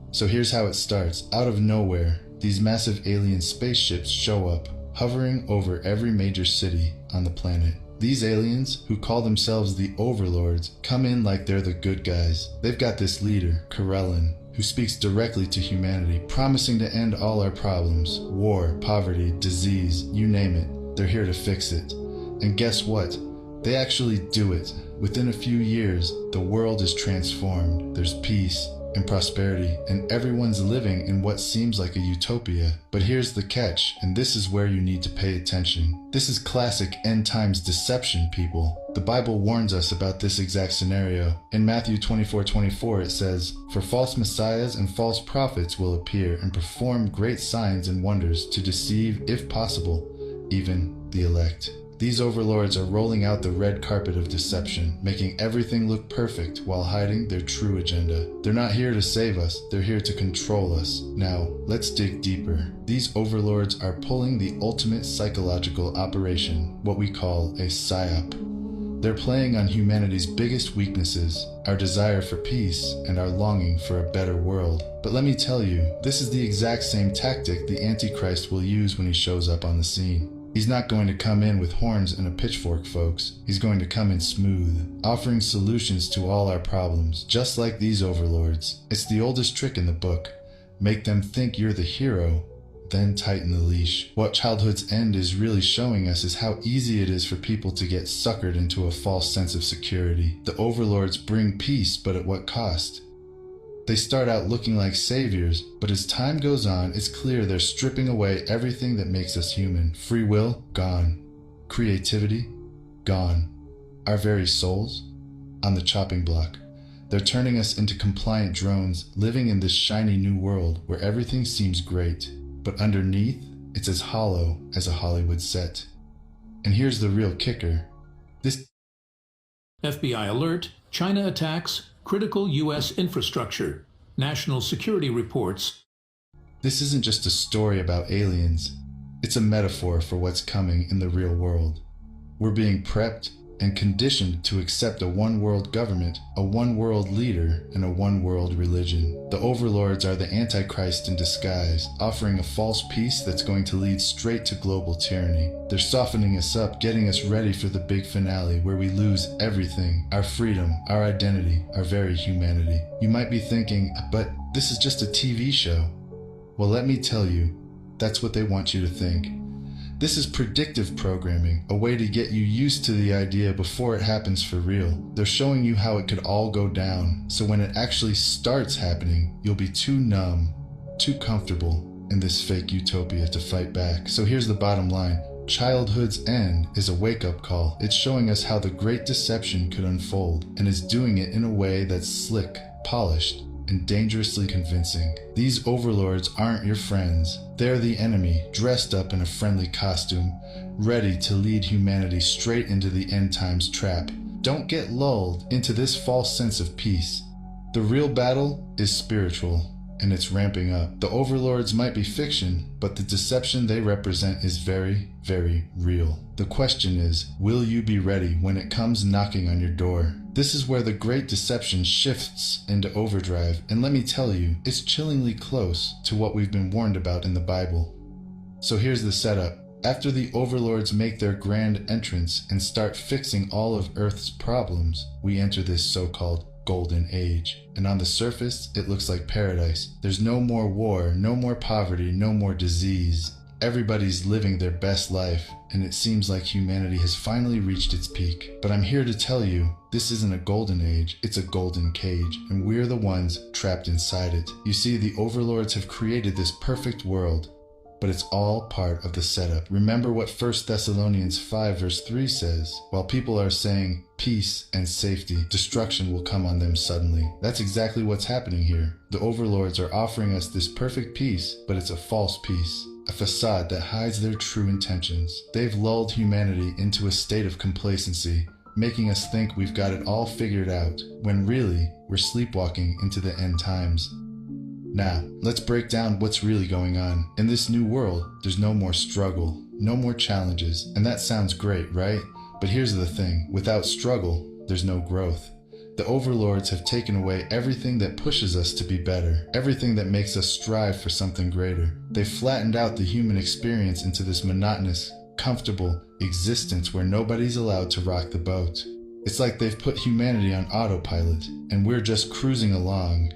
So here's how it starts. Out of nowhere, these massive alien spaceships show up, hovering over every major city on the planet. These aliens, who call themselves the Overlords, come in like they're the good guys. They've got this leader, Calini, who speaks directly to humanity, promising to end all our problems. War, poverty, disease, you name it. They're here to fix it. And guess what? They actually do it. Within a few years, the world is transformed. There's peace and prosperity, and everyone's living in what seems like a utopia. But here's the catch, and this is where you need to pay attention. This is classic end times deception, people. The Bible warns us about this exact scenario. In Matthew 24:24 it says, "For false messiahs and false prophets will appear and perform great signs and wonders to deceive, if possible, even the elect." These overlords are rolling out the red carpet of deception, making everything look perfect while hiding their true agenda. They're not here to save us, they're here to control us. Now, let's dig deeper. These overlords are pulling the ultimate psychological operation, what we call a psyop. They're playing on humanity's biggest weaknesses, our desire for peace and our longing for a better world. But let me tell you, this is the exact same tactic the Antichrist will use when he shows up on the scene. He's not going to come in with horns and a pitchfork, folks. He's going to come in smooth, offering solutions to all our problems, just like these overlords. It's the oldest trick in the book. Make them think you're the hero, then tighten the leash. What Childhood's End is really showing us is how easy it is for people to get suckered into a false sense of security. The overlords bring peace, but at what cost? They start out looking like saviors, but as time goes on, it's clear they're stripping away everything that makes us human. Free will, gone. Creativity, gone. Our very souls, on the chopping block. They're turning us into compliant drones, living in this shiny new world where everything seems great, but underneath, it's as hollow as a Hollywood set. And here's the real kicker. This FBI alert, China attacks critical U.S. infrastructure. National security reports. This isn't just a story about aliens. It's a metaphor for what's coming in the real world. We're being prepped and conditioned to accept a one-world government, a one-world leader, and a one-world religion. The overlords are the Antichrist in disguise, offering a false peace that's going to lead straight to global tyranny. They're softening us up, getting us ready for the big finale where we lose everything, our freedom, our identity, our very humanity. You might be thinking, but this is just a TV show. Well, let me tell you, that's what they want you to think. This is predictive programming, a way to get you used to the idea before it happens for real. They're showing you how it could all go down, so when it actually starts happening, you'll be too numb, too comfortable in this fake utopia to fight back. So here's the bottom line. Childhood's End is a wake-up call. It's showing us how the great deception could unfold, and is doing it in a way that's slick, polished, and dangerously convincing. These overlords aren't your friends. They're the enemy, dressed up in a friendly costume, ready to lead humanity straight into the end times trap. Don't get lulled into this false sense of peace. The real battle is spiritual, and it's ramping up. The overlords might be fiction, but the deception they represent is very, very real. The question is, will you be ready when it comes knocking on your door? This is where the great deception shifts into overdrive, and let me tell you, it's chillingly close to what we've been warned about in the Bible. So here's the setup. After the overlords make their grand entrance and start fixing all of Earth's problems, we enter this so-called golden age. And on the surface, it looks like paradise. There's no more war, no more poverty, no more disease. Everybody's living their best life, and it seems like humanity has finally reached its peak. But I'm here to tell you, this isn't a golden age, it's a golden cage, and we're the ones trapped inside it. You see, the overlords have created this perfect world, but it's all part of the setup. Remember what 1 Thessalonians 5 verse 3 says, while people are saying peace and safety, destruction will come on them suddenly. That's exactly what's happening here. The overlords are offering us this perfect peace, but it's a false peace. a facade that hides their true intentions. They've lulled humanity into a state of complacency, making us think we've got it all figured out, when really, we're sleepwalking into the end times. Now, let's break down what's really going on. In this new world, there's no more struggle, no more challenges, and that sounds great, right? But here's the thing, without struggle, there's no growth. The overlords have taken away everything that pushes us to be better, everything that makes us strive for something greater. They've flattened out the human experience into this monotonous, comfortable existence where nobody's allowed to rock the boat. It's like they've put humanity on autopilot, and we're just cruising along,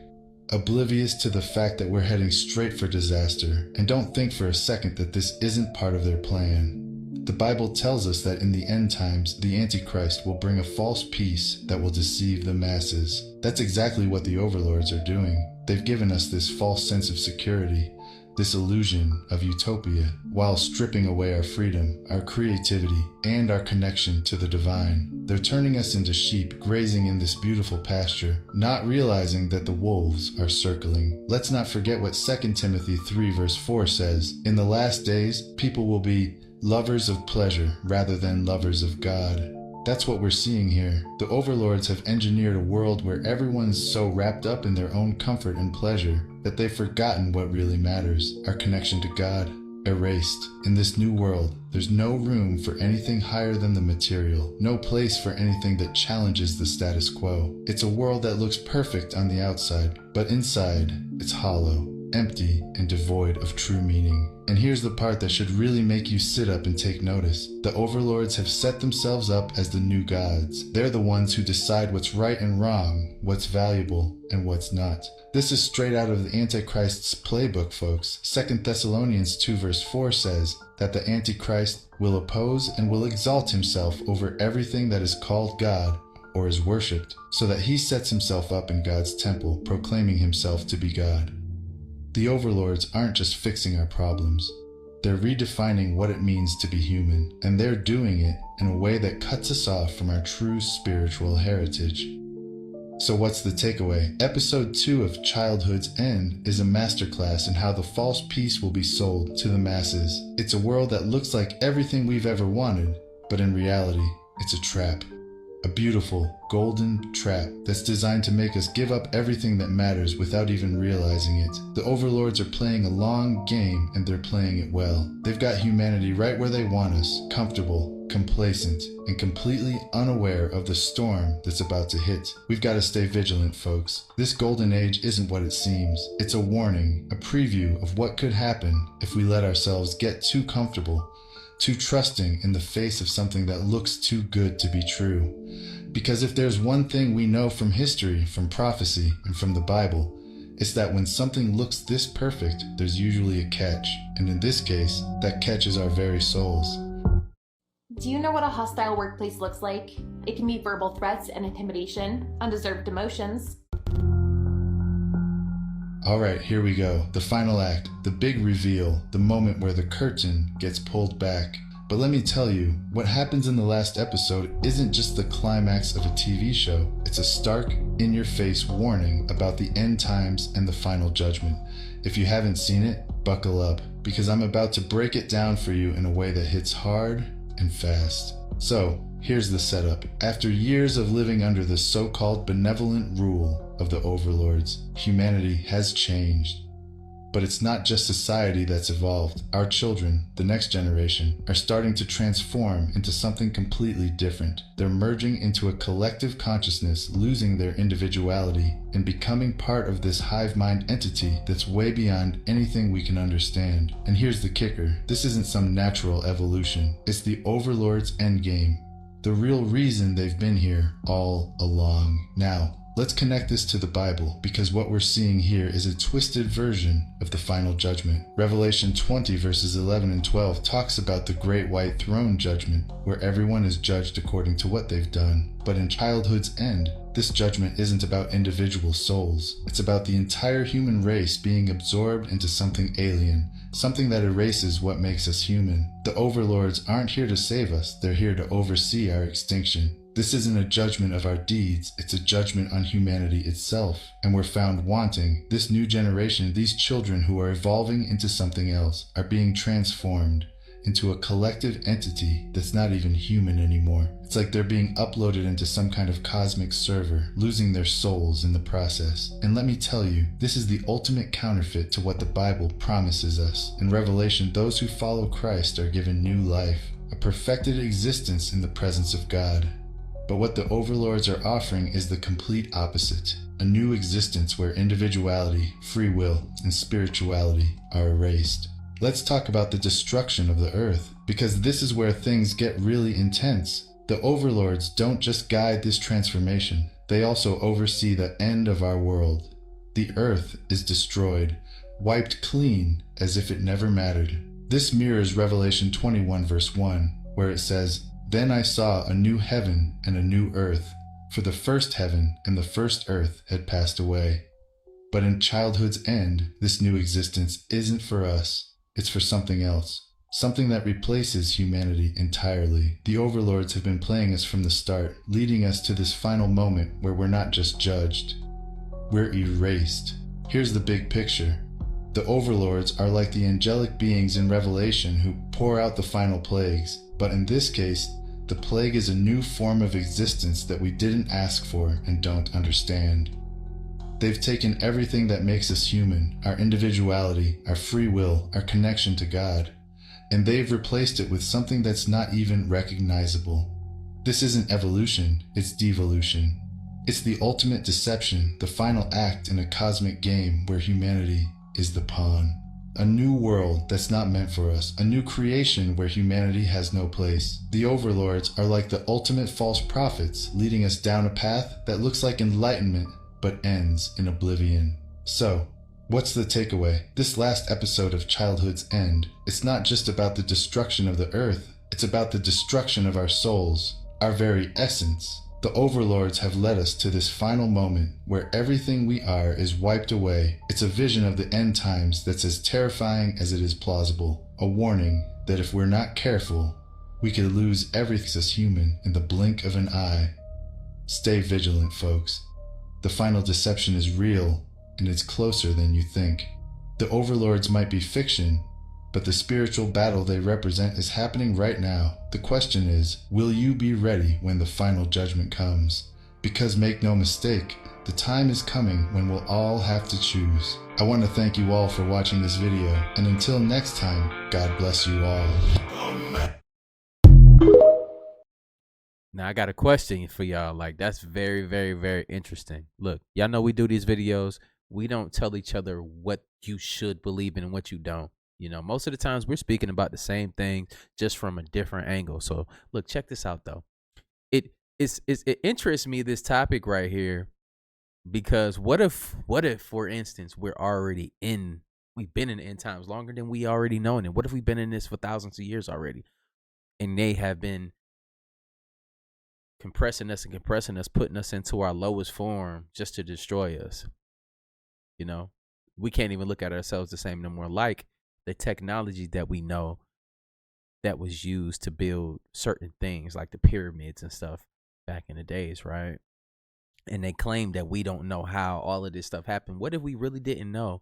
oblivious to the fact that we're heading straight for disaster, and don't think for a second that this isn't part of their plan. The Bible tells us that in the end times, the Antichrist will bring a false peace that will deceive the masses. That's exactly what the overlords are doing. They've given us this false sense of security, this illusion of utopia, while stripping away our freedom, our creativity, and our connection to the divine. They're turning us into sheep grazing in this beautiful pasture, not realizing that the wolves are circling. Let's not forget what 2 Timothy 3 verse 4 says. In the last days, people will be lovers of pleasure rather than lovers of God. That's what we're seeing here. The overlords have engineered a world where everyone's so wrapped up in their own comfort and pleasure that they've forgotten what really matters, our connection to God. Erased. In this new world, there's no room for anything higher than the material, no place for anything that challenges the status quo. It's a world that looks perfect on the outside, but inside, it's hollow, empty, and devoid of true meaning. And here's the part that should really make you sit up and take notice. The overlords have set themselves up as the new gods. They're the ones who decide what's right and wrong, what's valuable and what's not. This is straight out of the Antichrist's playbook, folks. 2 Thessalonians 2 verse 4 says that the Antichrist will oppose and will exalt himself over everything that is called God or is worshipped, so that he sets himself up in God's temple, proclaiming himself to be God. The overlords aren't just fixing our problems. They're redefining what it means to be human, and they're doing it in a way that cuts us off from our true spiritual heritage. So what's the takeaway? Episode 2 of Childhood's End is a masterclass in how the false peace will be sold to the masses. It's a world that looks like everything we've ever wanted, but in reality, it's a trap. A beautiful, golden trap that's designed to make us give up everything that matters without even realizing it. The overlords are playing a long game, and they're playing it well. They've got humanity right where they want us, comfortable, complacent, and completely unaware of the storm that's about to hit. We've got to stay vigilant, folks. This golden age isn't what it seems. It's a warning, a preview of what could happen if we let ourselves get too comfortable, too trusting in the face of something that looks too good to be true. Because if there's one thing we know from history, from prophecy, and from the Bible, it's that when something looks this perfect, there's usually a catch. And in this case, that catch is our very souls. Do you know what a hostile workplace looks like? It can be verbal threats and intimidation, undeserved demotions. Alright, here we go. The final act, the big reveal, the moment where the curtain gets pulled back. But let me tell you, what happens in the last episode isn't just the climax of a TV show. It's a stark, in-your-face warning about the end times and the final judgment. If you haven't seen it, buckle up, because I'm about to break it down for you in a way that hits hard and fast. So, here's the setup. After years of living under the so-called benevolent rule of the overlords, humanity has changed. But it's not just society that's evolved. Our children, the next generation, are starting to transform into something completely different. They're merging into a collective consciousness, losing their individuality, and becoming part of this hive mind entity that's way beyond anything we can understand. And here's the kicker. This isn't some natural evolution. It's the overlord's endgame. The real reason they've been here all along. Now, let's connect this to the Bible, because what we're seeing here is a twisted version of the final judgment. Revelation 20 verses 11 and 12 talks about the great white throne judgment, where everyone is judged according to what they've done. But in Childhood's End, this judgment isn't about individual souls. It's about the entire human race being absorbed into something alien, something that erases what makes us human. The overlords aren't here to save us, they're here to oversee our extinction. This isn't a judgment of our deeds, it's a judgment on humanity itself. And we're found wanting. This new generation, these children who are evolving into something else, are being transformed into a collective entity that's not even human anymore. It's like they're being uploaded into some kind of cosmic server, losing their souls in the process. And let me tell you, this is the ultimate counterfeit to what the Bible promises us. In Revelation, those who follow Christ are given new life, a perfected existence in the presence of God. But what the overlords are offering is the complete opposite. A new existence where individuality, free will, and spirituality are erased. Let's talk about the destruction of the earth, because this is where things get really intense. The overlords don't just guide this transformation, they also oversee the end of our world. The earth is destroyed, wiped clean as if it never mattered. This mirrors Revelation 21 verse 1, where it says, "Then I saw a new heaven and a new earth, for the first heaven and the first earth had passed away." But in childhood's end, this new existence isn't for us. It's for something else. Something that replaces humanity entirely. The overlords have been playing us from the start, leading us to this final moment where we're not just judged. We're erased. Here's the big picture. The overlords are like the angelic beings in Revelation who pour out the final plagues. But in this case, the plague is a new form of existence that we didn't ask for and don't understand. They've taken everything that makes us human, our individuality, our free will, our connection to God, and they've replaced it with something that's not even recognizable. This isn't evolution, it's devolution. It's the ultimate deception, the final act in a cosmic game where humanity is the pawn. A new world that's not meant for us, a new creation where humanity has no place. The overlords are like the ultimate false prophets, leading us down a path that looks like enlightenment, but ends in oblivion. So, what's the takeaway? This last episode of Childhood's End, it's not just about the destruction of the earth, it's about the destruction of our souls, our very essence. The overlords have led us to this final moment where everything we are is wiped away. It's a vision of the end times that's as terrifying as it is plausible. A warning that if we're not careful, we could lose everything as human in the blink of an eye. Stay vigilant, folks. The final deception is real, and it's closer than you think. The overlords might be fiction, but the spiritual battle they represent is happening right now. The question is, will you be ready when the final judgment comes? Because make no mistake, the time is coming when we'll all have to choose. I want to thank you all for watching this video, and until next time, God bless you all. Now I got a question for y'all. Like, that's very, very, very interesting. Look, y'all know we do these videos. We don't tell each other what you should believe in and what you don't. You know, most of the times we're speaking about the same thing, just from a different angle. So look, check this out though. It interests me, this topic right here, because what if, for instance, we've been in the end times longer than we already know it. What if we've been in this for thousands of years already, and they have been compressing us, putting us into our lowest form just to destroy us? You know, we can't even look at ourselves the same no more. Like the technology that we know that was used to build certain things like the pyramids and stuff back in the days, right? And they claim that we don't know how all of this stuff happened. What if we really didn't know,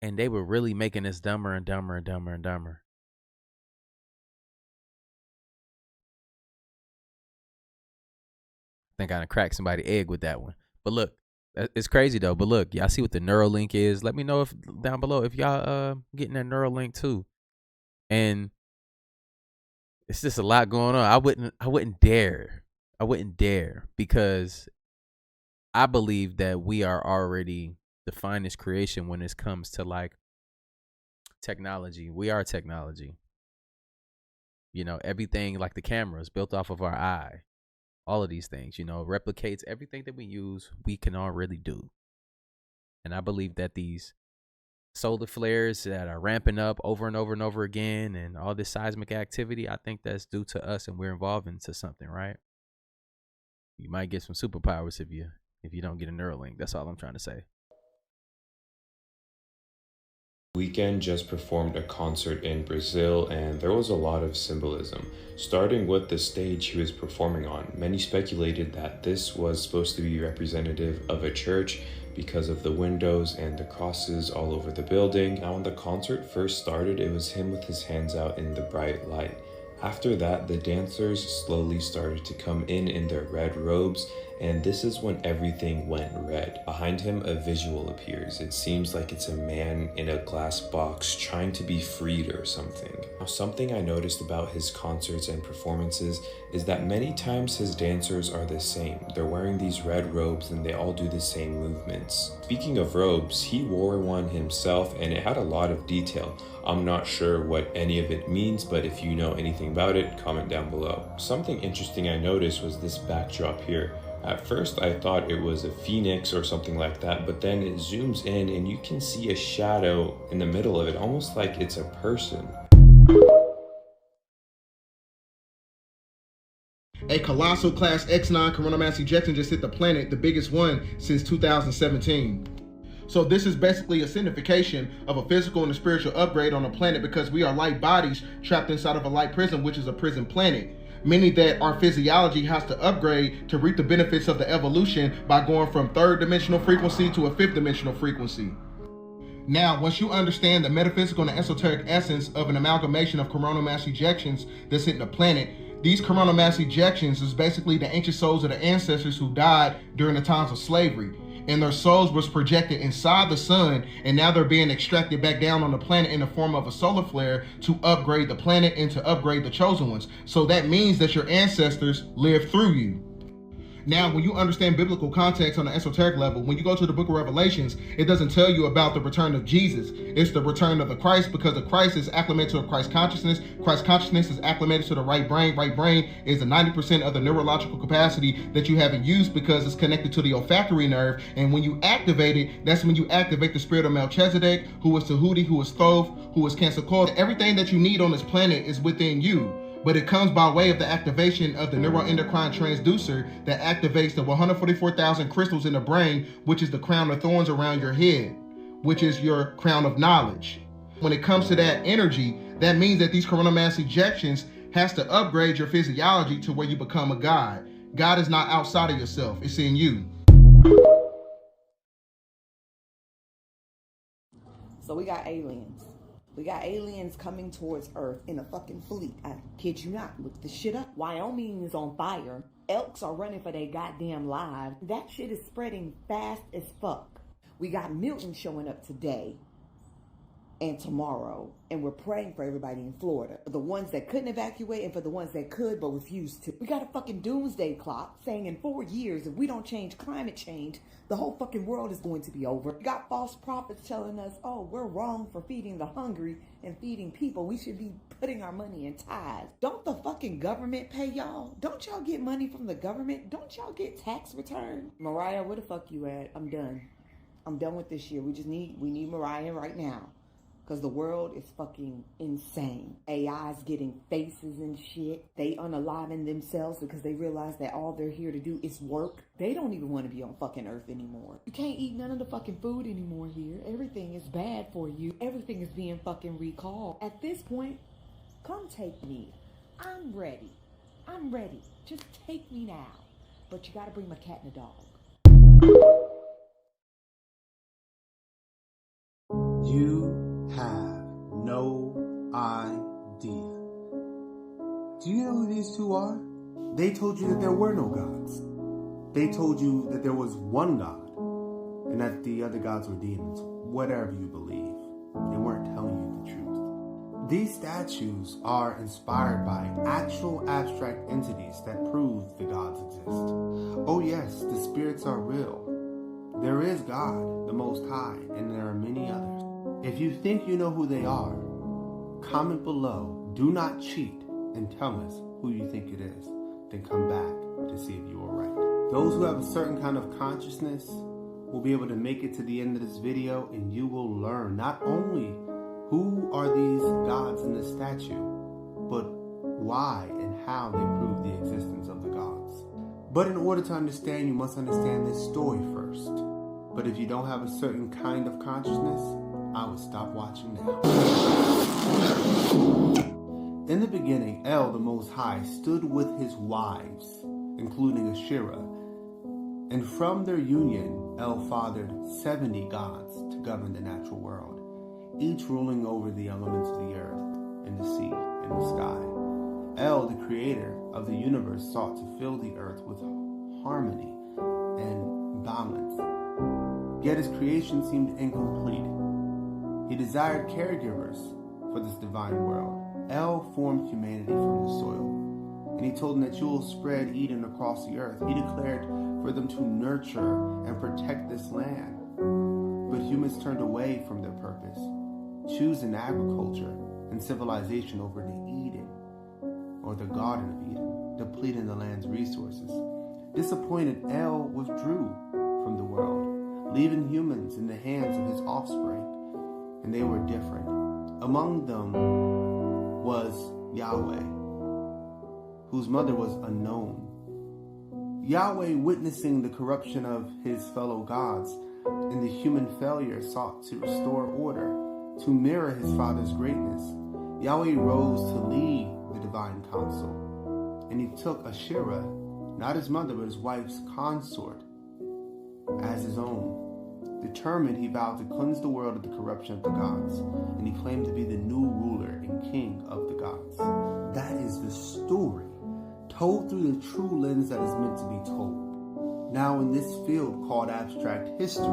and they were really making us dumber and dumber and dumber and dumber? I think I done cracked somebody's egg with that one. But look, it's crazy though. But look, y'all see what the Neuralink is? Let me know if down below if y'all getting that Neuralink too. And it's just a lot going on. I wouldn't dare, because I believe that we are already the finest creation when it comes to like technology. We are technology. You know, everything like the cameras built off of our eye. All of these things, you know, replicates everything that we use, we can already do. And I believe that these solar flares that are ramping up over and over and over again, and all this seismic activity, I think that's due to us, and we're involved into something, right? You might get some superpowers if you don't get a Neuralink. That's all I'm trying to say. Weeknd just performed a concert in Brazil, and there was a lot of symbolism. Starting with the stage he was performing on, many speculated that this was supposed to be representative of a church because of the windows and the crosses all over the building. Now, when the concert first started, it was him with his hands out in the bright light. After that, the dancers slowly started to come in their red robes, and this is when everything went red. Behind him, a visual appears. It seems like it's a man in a glass box trying to be freed or something. Now, something I noticed about his concerts and performances is that many times his dancers are the same. They're wearing these red robes and they all do the same movements. Speaking of robes, he wore one himself and it had a lot of detail. I'm not sure what any of it means, but if you know anything about it, comment down below. Something interesting I noticed was this backdrop here. At first I thought it was a phoenix or something like that, but then it zooms in and you can see a shadow in the middle of it, almost like it's a person. A colossal class X9 coronal mass ejection just hit the planet, the biggest one since 2017. So this is basically a signification of a physical and a spiritual upgrade on a planet, because we are light bodies trapped inside of a light prison, which is a prison planet. Meaning that our physiology has to upgrade to reap the benefits of the evolution by going from third dimensional frequency to a fifth dimensional frequency. Now, once you understand the metaphysical and esoteric essence of an amalgamation of coronal mass ejections that's hitting the planet, these coronal mass ejections is basically the ancient souls of the ancestors who died during the times of slavery. And their souls was projected inside the sun, and now they're being extracted back down on the planet in the form of a solar flare to upgrade the planet and to upgrade the chosen ones. So that means that your ancestors lived through you. Now, when you understand biblical context on the esoteric level, when you go to the book of Revelations, it doesn't tell you about the return of Jesus. It's the return of the Christ, because the Christ is acclimated to a Christ consciousness. Christ consciousness is acclimated to the right brain. Right brain is the 90% of the neurological capacity that you haven't used, because it's connected to the olfactory nerve. And when you activate it, that's when you activate the spirit of Melchizedek, who is Tahuti, who is Thoth, who is Quetzalcoatl. Everything that you need on this planet is within you. But it comes by way of the activation of the neuroendocrine transducer that activates the 144,000 crystals in the brain, which is the crown of thorns around your head, which is your crown of knowledge. When it comes to that energy, that means that these coronal mass ejections has to upgrade your physiology to where you become a god. God is not outside of yourself, it's in you. So we got aliens. We got aliens coming towards Earth in a fucking fleet. I kid you not. Look this shit up. Wyoming is on fire. Elks are running for their goddamn lives. That shit is spreading fast as fuck. We got Milton showing up today and tomorrow, and we're praying for everybody in Florida. For the ones that couldn't evacuate and for the ones that could but refused to. We got a fucking doomsday clock saying in 4 years, if we don't change climate change, the whole fucking world is going to be over. We got false prophets telling us, oh, we're wrong for feeding the hungry and feeding people. We should be putting our money in tithes. Don't the fucking government pay y'all? Don't y'all get money from the government? Don't y'all get tax return? Mariah, where the fuck you at? I'm done. I'm done with this year. We need Mariah right now. Because the world is fucking insane. AI's getting faces and shit. They unaliving themselves because they realize that all they're here to do is work. They don't even want to be on fucking Earth anymore. You can't eat none of the fucking food anymore here. Everything is bad for you. Everything is being fucking recalled. At this point, come take me. I'm ready. I'm ready. Just take me now. But you gotta bring my cat and a dog. You have no idea. Do you know who these two are? They told you that there were no gods. They told you that there was one God and that the other gods were demons. Whatever you believe, they weren't telling you the truth. These statues are inspired by actual abstract entities that prove the gods exist. Oh yes, the spirits are real. There is God, the Most High, and there are many others. If you think you know who they are, comment below, do not cheat, and tell us who you think it is. Then come back to see if you are right. Those who have a certain kind of consciousness will be able to make it to the end of this video, and you will learn not only who are these gods in the statue, but why and how they prove the existence of the gods. But in order to understand, you must understand this story first. But if you don't have a certain kind of consciousness, I would stop watching now. In the beginning, El, the Most High, stood with his wives, including Asherah, and from their union, El fathered 70 gods to govern the natural world, each ruling over the elements of the earth, and the sea, and the sky. El, the creator of the universe, sought to fill the earth with harmony and balance. Yet his creation seemed incomplete. He desired caregivers for this divine world. El formed humanity from the soil, and he told them that you will spread Eden across the earth. He declared for them to nurture and protect this land. But humans turned away from their purpose, choosing agriculture and civilization over the Eden, or the Garden of Eden, depleting the land's resources. Disappointed, El withdrew from the world, leaving humans in the hands of his offspring, and they were different. Among them was Yahweh, whose mother was unknown. Yahweh, witnessing the corruption of his fellow gods and the human failure, sought to restore order, to mirror his father's greatness. Yahweh rose to lead the divine council, and he took Asherah, not his mother but his wife's consort, as his own. Determined, he vowed to cleanse the world of the corruption of the gods, and he claimed to be the new ruler and king of the gods. That is the story, told through the true lens that is meant to be told. Now, in this field called abstract history,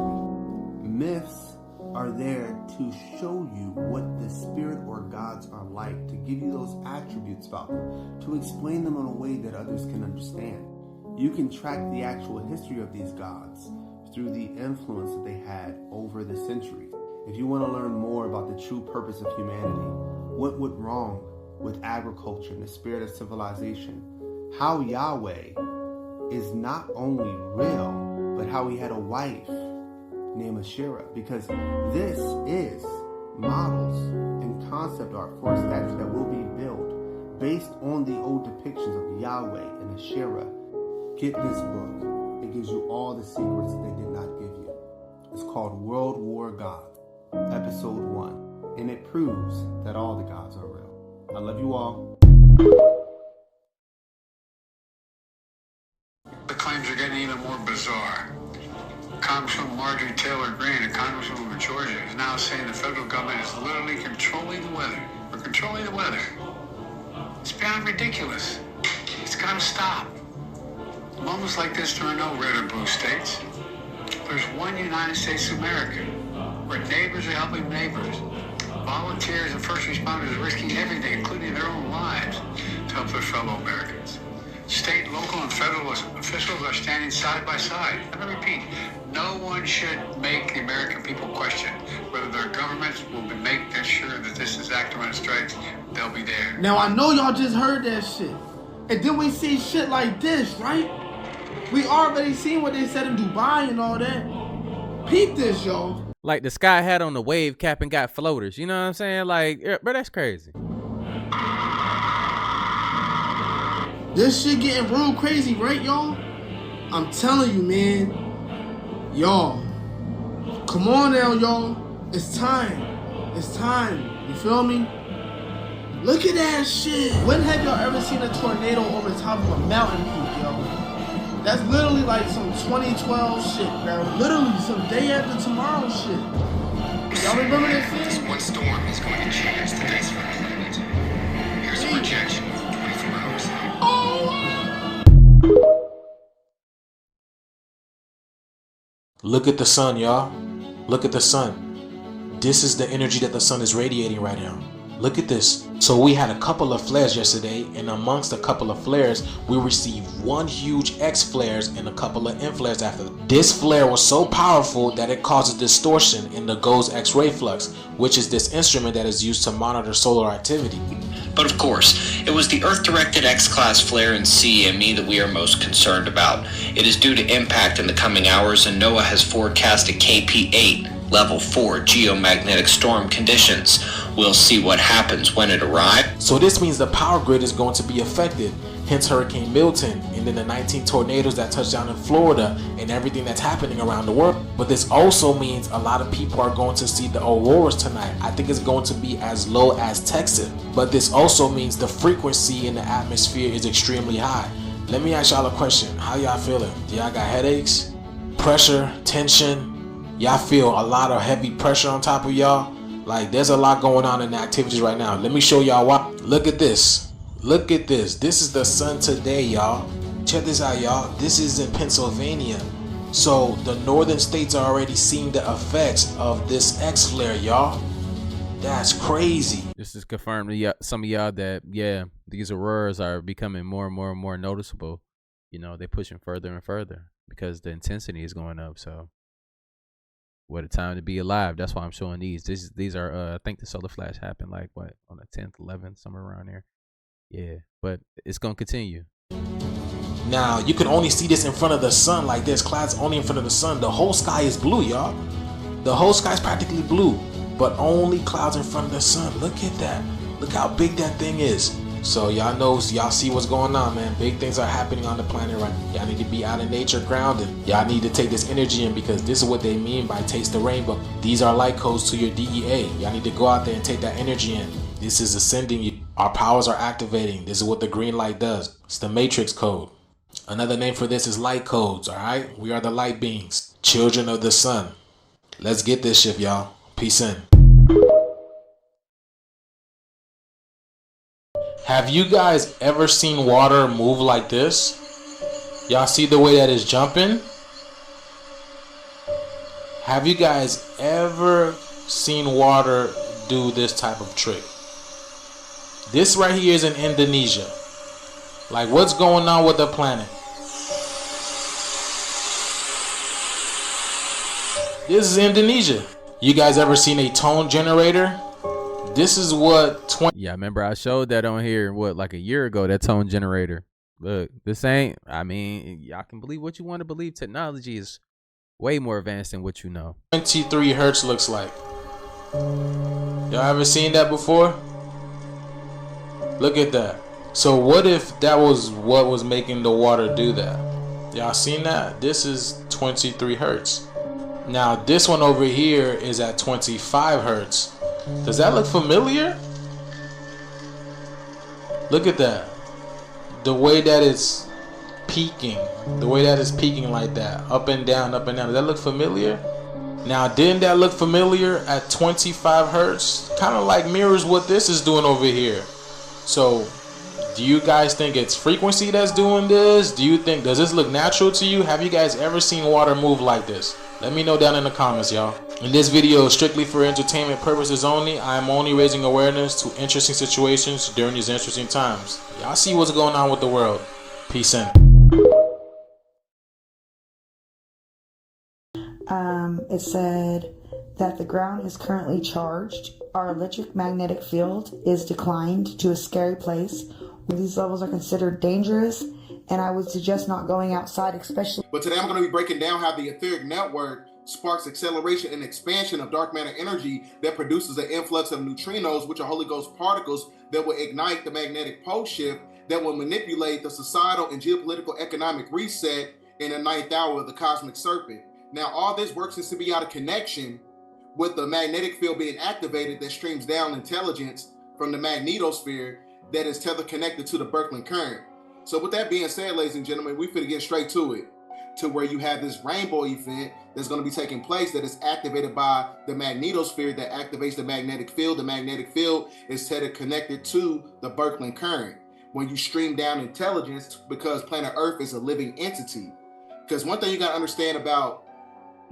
myths are there to show you what the spirit or gods are like, to give you those attributes about them, to explain them in a way that others can understand. You can track the actual history of these gods through the influence that they had over the centuries. If you want to learn more about the true purpose of humanity, what went wrong with agriculture and the spirit of civilization, how Yahweh is not only real, but how he had a wife named Asherah, because this is models and concept art for a statue that will be built based on the old depictions of Yahweh and Asherah. Get this book. It gives you all the secrets that they did not give you. It's called World War Gods, Episode 1, and it proves that all the gods are real. I love you all. The claims are getting even more bizarre. Congresswoman Marjorie Taylor Greene, a congresswoman of Georgia, is now saying the federal government is literally controlling the weather. We're controlling the weather. It's beyond ridiculous. It's got to stop. Moments like this, there are no red or blue states. There's one United States of America, where neighbors are helping neighbors. Volunteers and first responders are risking everything, including their own lives, to help their fellow Americans. State, local, and federal officials are standing side by side. Let me repeat, no one should make the American people question whether their governments will make sure that this is active when it strikes. They'll be there. Now, I know y'all just heard that shit. And then we see shit like this, right? We already seen what they said in Dubai and all that. Peep this, y'all. Like the sky hat on the wave cap and got floaters. You know what I'm saying? Like, bro, that's crazy. This shit getting real crazy, right, y'all? I'm telling you, man. Y'all. Come on now, y'all. It's time. It's time. You feel me? Look at that shit. When have y'all ever seen a tornado over the top of a mountain peak, yo? That's literally like some 2012 shit, bro. Literally some day after tomorrow shit. Y'all remember this shit? This one storm is going to change the days for our planet. Here's a projection for 24 hours. Look at the sun, y'all. Look at the sun. This is the energy that the sun is radiating right now. Look at this. So we had a couple of flares yesterday, and amongst a couple of flares, we received one huge X flares and a couple of N flares after. This flare was so powerful that it caused a distortion in the GOES X-ray flux, which is this instrument that is used to monitor solar activity. But of course, it was the Earth-directed X-class flare in CME that we are most concerned about. It is due to impact in the coming hours, and NOAA has forecasted KP8, level 4 geomagnetic storm conditions. We'll see what happens when it arrives. So this means the power grid is going to be affected, hence Hurricane Milton, and then the 19 tornadoes that touched down in Florida, and everything that's happening around the world. But this also means a lot of people are going to see the auroras tonight. I think it's going to be as low as Texas, but this also means the frequency in the atmosphere is extremely high. Let me ask y'all a question. How y'all feeling? Do y'all got headaches, pressure, tension? Y'all feel a lot of heavy pressure on top of y'all? Like, there's a lot going on in the activities right now. Let me show y'all why. Look at this. Look at this. This is the sun today, y'all. Check this out, y'all. This is in Pennsylvania. So the northern states are already seeing the effects of this X flare, y'all. That's crazy. This is confirmed to some of y'all that, yeah, these auroras are becoming more and more and more noticeable. You know, they're pushing further and further because the intensity is going up. So what a time to be alive. That's why I'm showing these. These are, I think the solar flash happened like, what, on the 10th, 11th, somewhere around there. Yeah, but it's going to continue. Now, you can only see this in front of the sun. Like, there's clouds only in front of the sun. The whole sky is blue, y'all. The whole sky is practically blue, but only clouds in front of the sun. Look at that. Look how big that thing is. So y'all know, y'all see what's going on, man. Big things are happening on the planet right now. Y'all need to be out in nature grounded. Y'all need to take this energy in, because this is what they mean by taste the rainbow. These are light codes to your DEA. Y'all need to go out there and take that energy in. This is ascending you. Our powers are activating. This is what the green light does. It's the matrix code. Another name for this is light codes, all right? We are the light beings, children of the sun. Let's get this shit, y'all. Peace in. Have you guys ever seen water move like this? Y'all see the way that it's jumping? Have you guys ever seen water do this type of trick? This right here is in Indonesia. Like, what's going on with the planet? This is Indonesia. You guys ever seen a tone generator? This is what Yeah, I remember I showed that on here, what, like a year ago, that tone generator. Look, this ain't, I mean, y'all can believe what you want to believe. Technology is way more advanced than what you know. 23 hertz looks like. Y'all ever seen that before? Look at that. So what if that was what was making the water do that? Y'all seen that? This is 23 hertz. Now this one over here is at 25 hertz. Does that look familiar? Look at that. The way that it's peaking. The way that it's peaking like that. Up and down, up and down. Does that look familiar? Now, didn't that look familiar at 25 hertz? Kind of like mirrors what this is doing over here. So, do you guys think it's frequency that's doing this? Do you think, does this look natural to you? Have you guys ever seen water move like this? Let me know down in the comments, y'all. And this video is strictly for entertainment purposes only. I am only raising awareness to interesting situations during these interesting times. Y'all see what's going on with the world. Peace in. It said that the ground is currently charged. Our electromagnetic field is declined to a scary place where these levels are considered dangerous, and I would suggest not going outside, especially. But today I'm going to be breaking down how the etheric network sparks acceleration and expansion of dark matter energy that produces an influx of neutrinos, which are Holy Ghost particles that will ignite the magnetic pole shift that will manipulate the societal and geopolitical economic reset in the 9th hour of the cosmic serpent. Now, all this works in symbiotic connection with the magnetic field being activated that streams down intelligence from the magnetosphere that is tether connected to the Birkeland current. So with that being said, ladies and gentlemen, we finna get straight to it, to where you have this rainbow event that's going to be taking place that is activated by the magnetosphere that activates the magnetic field. The magnetic field is tether connected to the Birkeland current. When you stream down intelligence, because planet Earth is a living entity. Because one thing you got to understand about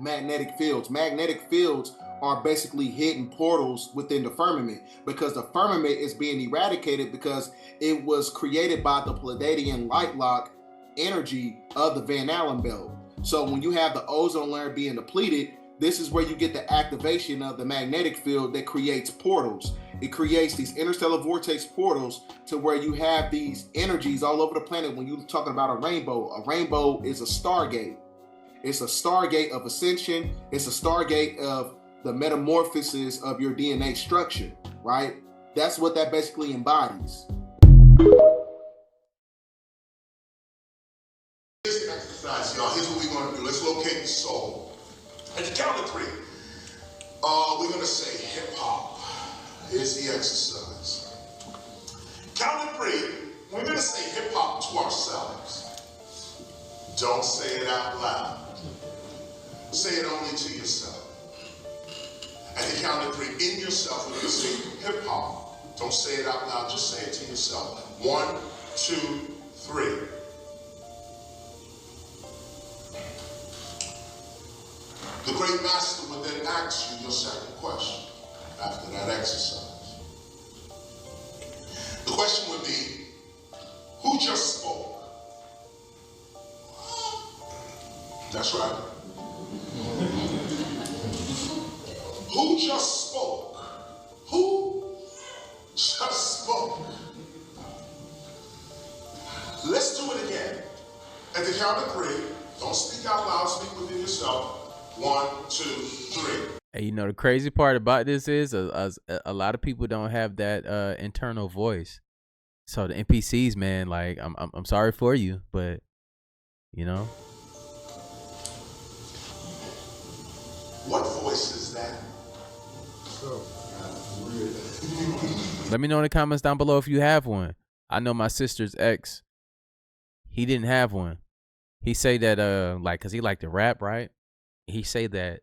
magnetic fields are basically hidden portals within the firmament, because the firmament is being eradicated because it was created by the Pleiadian light lock energy of the Van Allen belt. So when you have the ozone layer being depleted, this is where you get the activation of the magnetic field that creates portals. It creates these interstellar vortex portals to where you have these energies all over the planet. When you're talking about a rainbow is a stargate. It's a stargate of ascension. It's a stargate of the metamorphosis of your DNA structure, right? That's what that basically embodies. say hip hop. Here's the exercise. Count to 3. We're going to say hip hop to ourselves. Don't say it out loud. Say it only to yourself. At the count of 3, in yourself, we're going to say hip hop. Don't say it out loud, just say it to yourself. 1, 2, 3. The great master would then ask you your second question after that exercise. The question would be, who just spoke? That's right. Who just spoke? Who just spoke? Let's do it again. At the count of 3, don't speak out loud, speak within yourself. 1, 2, 3. Hey, you know, the crazy part about this is a lot of people don't have that internal voice. So the NPCs, man, like I'm sorry for you, but you know. What voice is that? Let me know in the comments down below if you have one. I know my sister's ex, he didn't have one. He say that like, cause he like to rap, right? He say that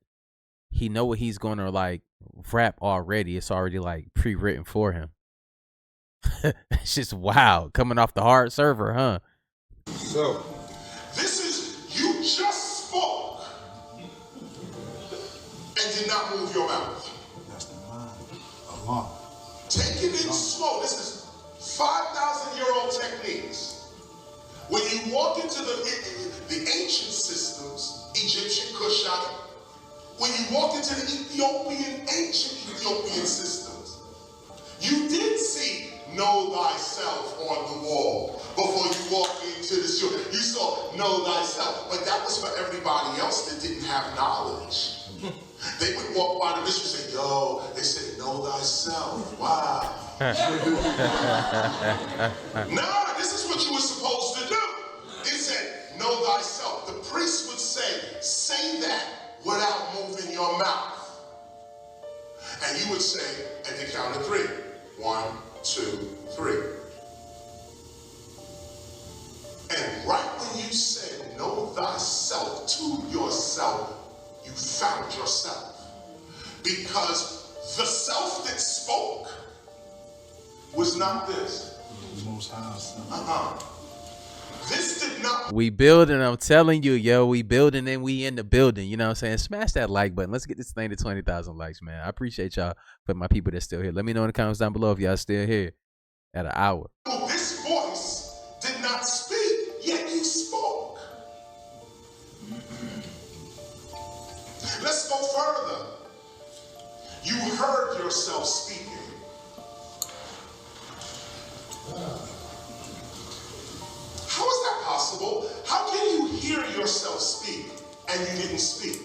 he know what he's gonna like rap already. It's already like pre-written for him. It's just wow, coming off the hard server, huh? So this is you just spoke and did not move your mouth. That's the mind. Allah. Take it in slow. This is 5,000-year-old techniques. When you walk into the ancient systems, Egyptian, Kushite, when you walk into the ancient Ethiopian systems, you did see know thyself on the wall before you walked into the show. You saw know thyself, but that was for everybody else that didn't have knowledge. They would walk by the mystery and say, yo, they said know thyself. Wow. Nah, this is what you were supposed to do. It said know thyself. The priest would say that without moving your mouth. And you would say at the count of 3. 1, 2, 3. And right when you said know thyself to yourself, you found yourself. Because the self that spoke was not this. Most high. This did not. We building, I'm telling you, yo, we building and we in the building. You know what I'm saying? Smash that like button. Let's get this thing to 20,000 likes, man. I appreciate y'all for my people that's still here. Let me know in the comments down below if y'all still here at an hour. This voice did not speak, yet you spoke. Let's go further. You heard yourself speaking. How is that possible? How can you hear yourself speak and you didn't speak?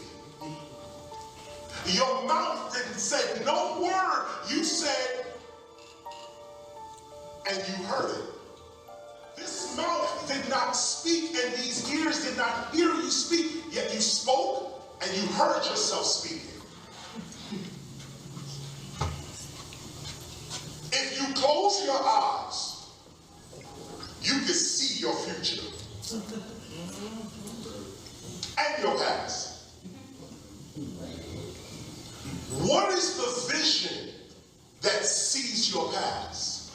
Your mouth didn't say no word. You said, and you heard it. This mouth did not speak and these ears did not hear you speak, yet you spoke and you heard yourself speaking. If you close your eyes, you can see your future and your past. What is the vision that sees your past?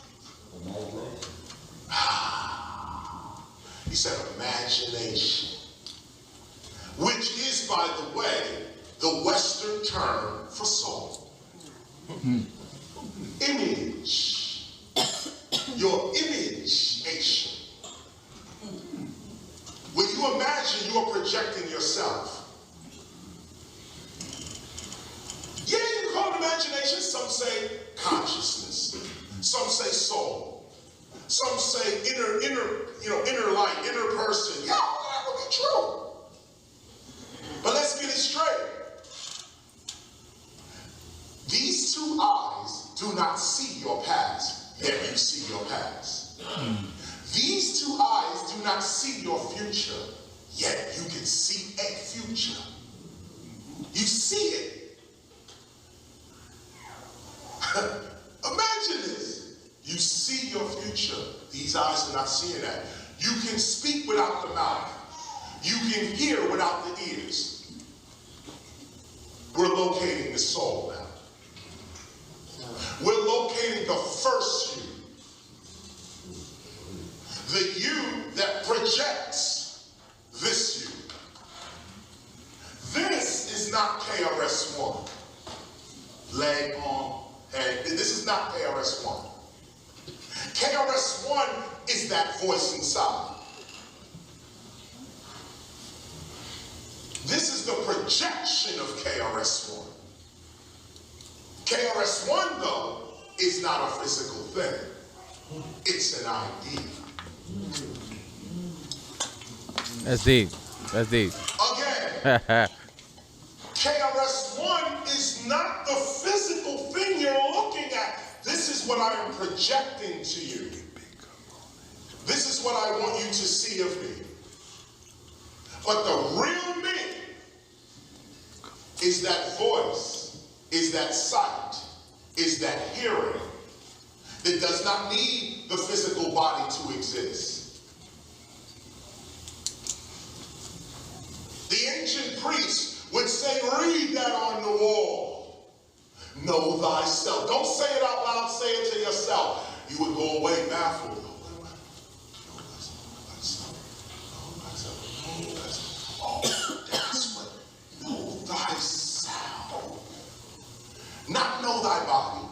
He said imagination, which is, by the way, the Western term for soul. Image. Your imagination. When you imagine, you are projecting yourself. Yeah, you call it imagination. Some say consciousness. Some say soul. Some say inner light, inner person. Yeah, that would be true. But let's get it straight. These two eyes do not see your past, yet you see your past. These two eyes do not see your future, yet you can see a future. You see it. Imagine this. You see your future. These eyes are not seeing that. You can speak without the mouth. You can hear without the ears. We're locating the soul now. We're locating the first you. The you that projects this you. This is not KRS-One. Leg, arm, head. This is not KRS-One. KRS-One is that voice inside. This is the projection of KRS-One. KRS-One, though, is not a physical thing. It's an idea. That's deep. That's deep. Again, KRS-One is not the physical thing you're looking at. This is what I am projecting to you. This is what I want you to see of me. But the real me is that voice, is that sight, is that hearing that does not need the physical body to exist. The ancient priests would say, read that on the wall. Know thyself. Don't say it out loud, say it to yourself. You would go away baffled. Oh, that's what know thyself. Not know thy body.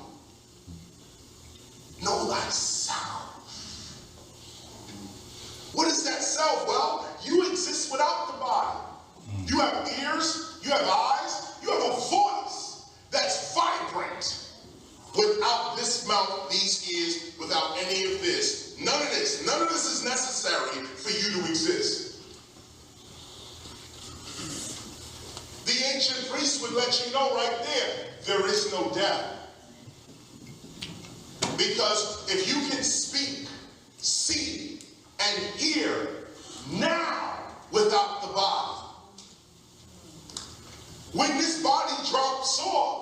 Know thyself. What is that self? Well, you exist without the body. You have ears, you have eyes, you have a voice that's vibrant. Without this mouth, these ears, without any of this, none of this is necessary for you to exist. The ancient priests would let you know right there is no death. Because if you can speak, see, and hear now without the body, when this body drops off,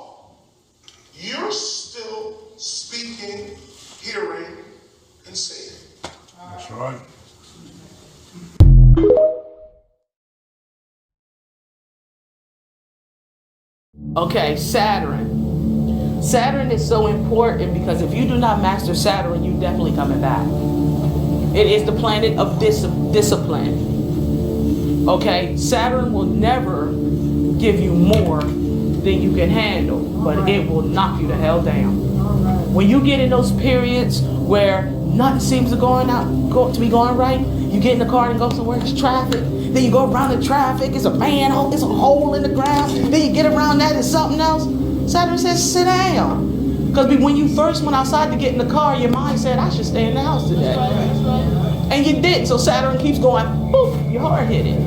you're still speaking, hearing, and seeing. That's right. Okay, Saturn. Saturn is so important because if you do not master Saturn, you're definitely coming back. It is the planet of discipline. Okay, Saturn will never give you more than you can handle, but it will knock you the hell down. When you get in those periods where nothing seems to be going right, you get in the car and go somewhere, there's traffic, then you go around the traffic, it's a manhole, it's a hole in the ground, then you get around that, it's something else. Saturn says, sit down. Because when you first went outside to get in the car, your mind said, I should stay in the house today. And you didn't, so Saturn keeps going, poof, you're hard hit it.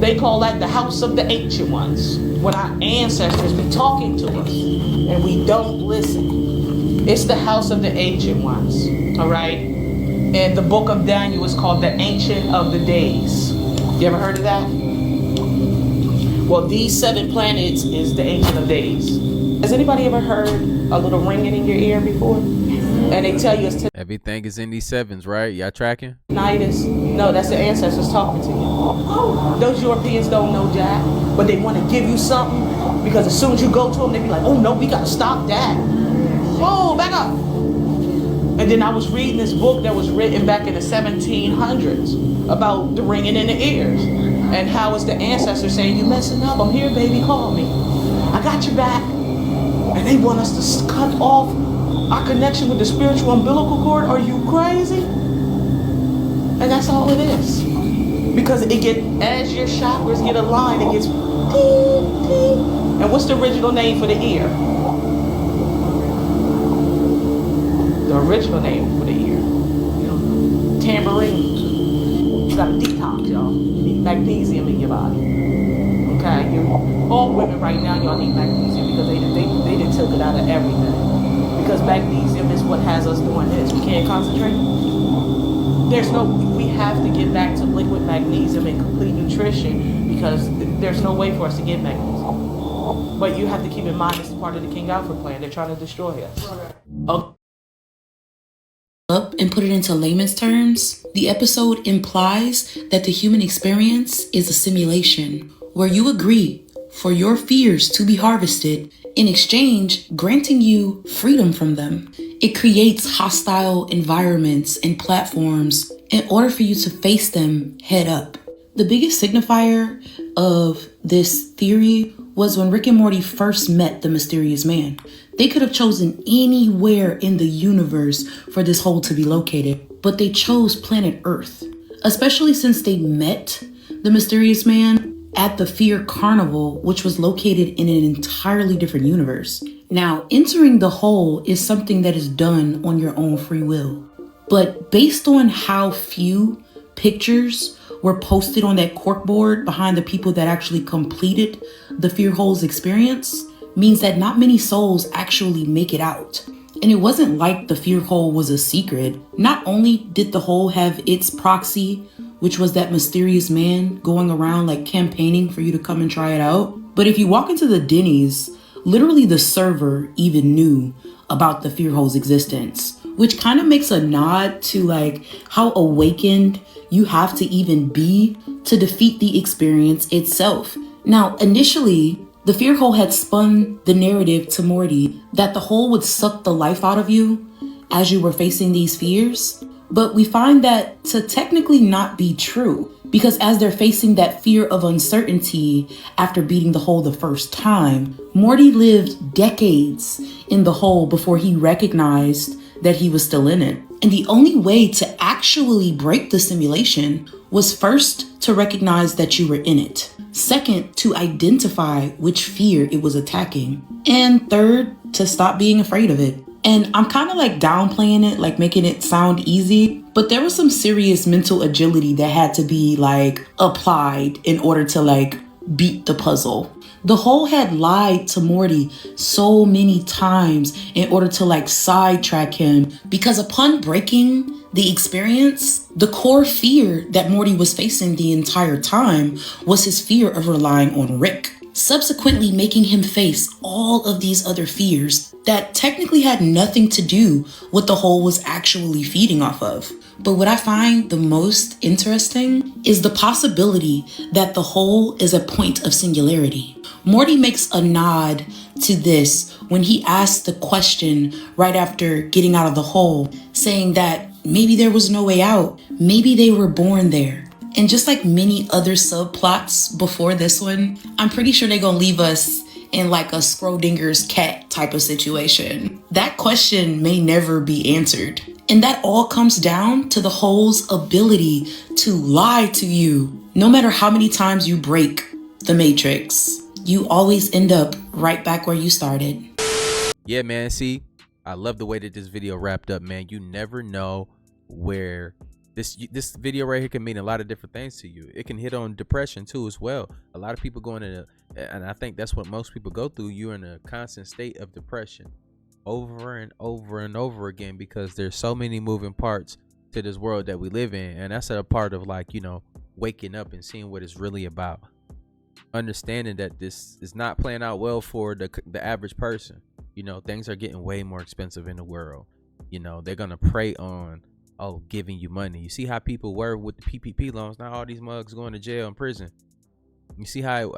They call that the house of the ancient ones. When our ancestors be talking to us and we don't listen. It's the house of the ancient ones, all right? And the book of Daniel is called the Ancient of the Days. You ever heard of that? Well, these 7 planets is the Ancient of Days. Has anybody ever heard a little ringing in your ear before? And they tell you it's everything is in these 7s, right? Y'all tracking? tinnitus. No, that's the ancestors talking to you. Those Europeans don't know Jack, but they want to give you something because as soon as you go to them, they be like, oh no, we got to stop that. Whoa, back up. And then I was reading this book that was written back in the 1700s about the ringing in the ears and how it's the ancestors saying, you messing up, I'm here, baby, call me. I got your back. And they want us to cut off our connection with the spiritual umbilical cord. Are you crazy? And that's all it is. Because as your chakras get aligned, it gets ding, ding. And what's the original name for the ear? The original name for the ear. Tambourine. You got to detox, y'all. You need magnesium in your body. Okay? All women right now, y'all need magnesium because they done took it out of everything. Because magnesium is what has us doing this. We can't concentrate. We have to get back to liquid magnesium and complete nutrition because there's no way for us to get magnesium. But you have to keep in mind it's part of the King Alfred plan. They're trying to destroy us. Up and put it into layman's terms, the episode implies that the human experience is a simulation where you agree for your fears to be harvested, in exchange granting you freedom from them. It creates hostile environments and platforms in order for you to face them head up. The biggest signifier of this theory was when Rick and Morty first met the mysterious man. They could have chosen anywhere in the universe for this hole to be located, but they chose planet Earth, especially since they met the mysterious man at the Fear Carnival, which was located in an entirely different universe. Now, entering the hole is something that is done on your own free will, but based on how few pictures were posted on that corkboard behind the people that actually completed the Fear Hole's experience, means that not many souls actually make it out. And it wasn't like the Fear Hole was a secret. Not only did the hole have its proxy, which was that mysterious man going around like campaigning for you to come and try it out, but if you walk into the Denny's, literally the server even knew about the Fear Hole's existence, which kind of makes a nod to like how awakened you have to even be to defeat the experience itself. Now, initially, the Fear Hole had spun the narrative to Morty that the hole would suck the life out of you as you were facing these fears. But we find that to technically not be true, because as they're facing that fear of uncertainty after beating the hole the first time, Morty lived decades in the hole before he recognized that he was still in it. And the only way to actually break the simulation was first to recognize that you were in it. Second, to identify which fear it was attacking. And third, to stop being afraid of it. And I'm kind of like downplaying it, like making it sound easy, but there was some serious mental agility that had to be like applied in order to like beat the puzzle. The hole had lied to Morty so many times in order to like sidetrack him, because upon breaking the experience, the core fear that Morty was facing the entire time was his fear of relying on Rick, subsequently making him face all of these other fears that technically had nothing to do with what the hole was actually feeding off of. But what I find the most interesting is the possibility that the hole is a point of singularity. Morty makes a nod to this when he asks the question right after getting out of the hole, saying that maybe there was no way out, maybe they were born there. And just like many other subplots before this one, I'm pretty sure they're gonna leave us in like a Schrodinger's cat type of situation. That question may never be answered. And that all comes down to the hole's ability to lie to you. No matter how many times you break the matrix, you always end up right back where you started. Yeah, man. See, I love the way that this video wrapped up, man. You never know where this video right here can mean a lot of different things to you. It can hit on depression too as well. A lot of people going in and I think that's what most people go through. You're in a constant state of depression over and over and over again, because there's so many moving parts to this world that we live in. And that's a part of like, you know, waking up and seeing what it's really about. Understanding that this is not playing out well for the average person. You know, things are getting way more expensive in the world. You know, they're gonna prey on giving you money. You see how people were with the PPP loans. Now all these mugs going to jail and prison. You see how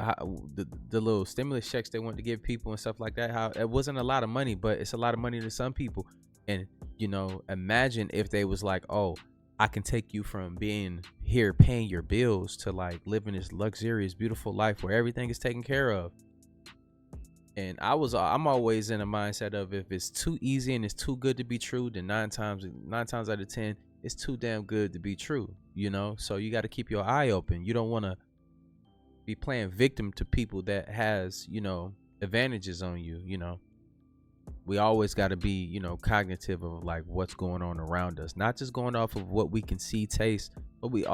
the little stimulus checks they want to give people and stuff like that, how it wasn't a lot of money, but it's a lot of money to some people. And you know, imagine if they was like, oh, I can take you from being here paying your bills to like living this luxurious, beautiful life where everything is taken care of. And I'm always in a mindset of, if it's too easy and it's too good to be true, then nine times out of 10, it's too damn good to be true, you know? So you got to keep your eye open. You don't want to be playing victim to people that has, you know, advantages on you, you know? We always got to be, you know, cognitive of like what's going on around us, not just going off of what we can see, taste, but we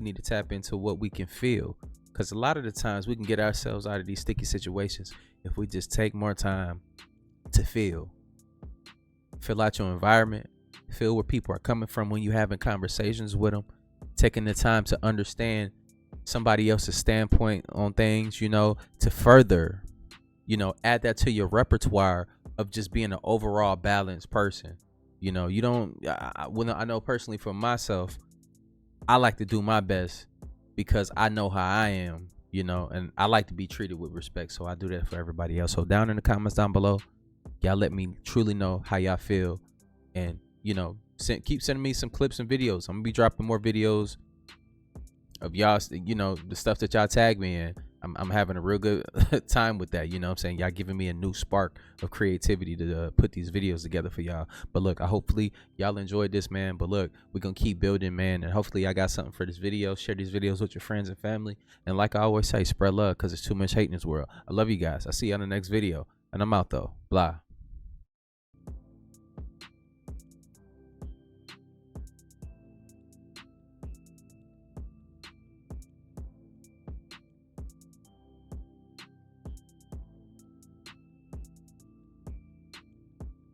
need to tap into what we can feel. Because a lot of the times we can get ourselves out of these sticky situations if we just take more time to feel out your environment, feel where people are coming from when you're having conversations with them, taking the time to understand somebody else's standpoint on things, you know, to further you know, add that to your repertoire of just being an overall balanced person. You know, you don't, I know personally for myself, I like to do my best because I know how I am, you know, and I like to be treated with respect. So I do that for everybody else. So down in the comments down below, y'all let me truly know how y'all feel. And, you know, keep sending me some clips and videos. I'm gonna be dropping more videos of y'all, you know, the stuff that y'all tag me in. I'm having a real good time with that. You know what I'm saying? Y'all giving me a new spark of creativity to put these videos together for y'all. But look, hopefully y'all enjoyed this, man. But look, we're going to keep building, man. And hopefully y'all got something for this video. Share these videos with your friends and family. And like I always say, spread love because there's too much hate in this world. I love you guys. I'll see you on the next video. And I'm out, though. Blah.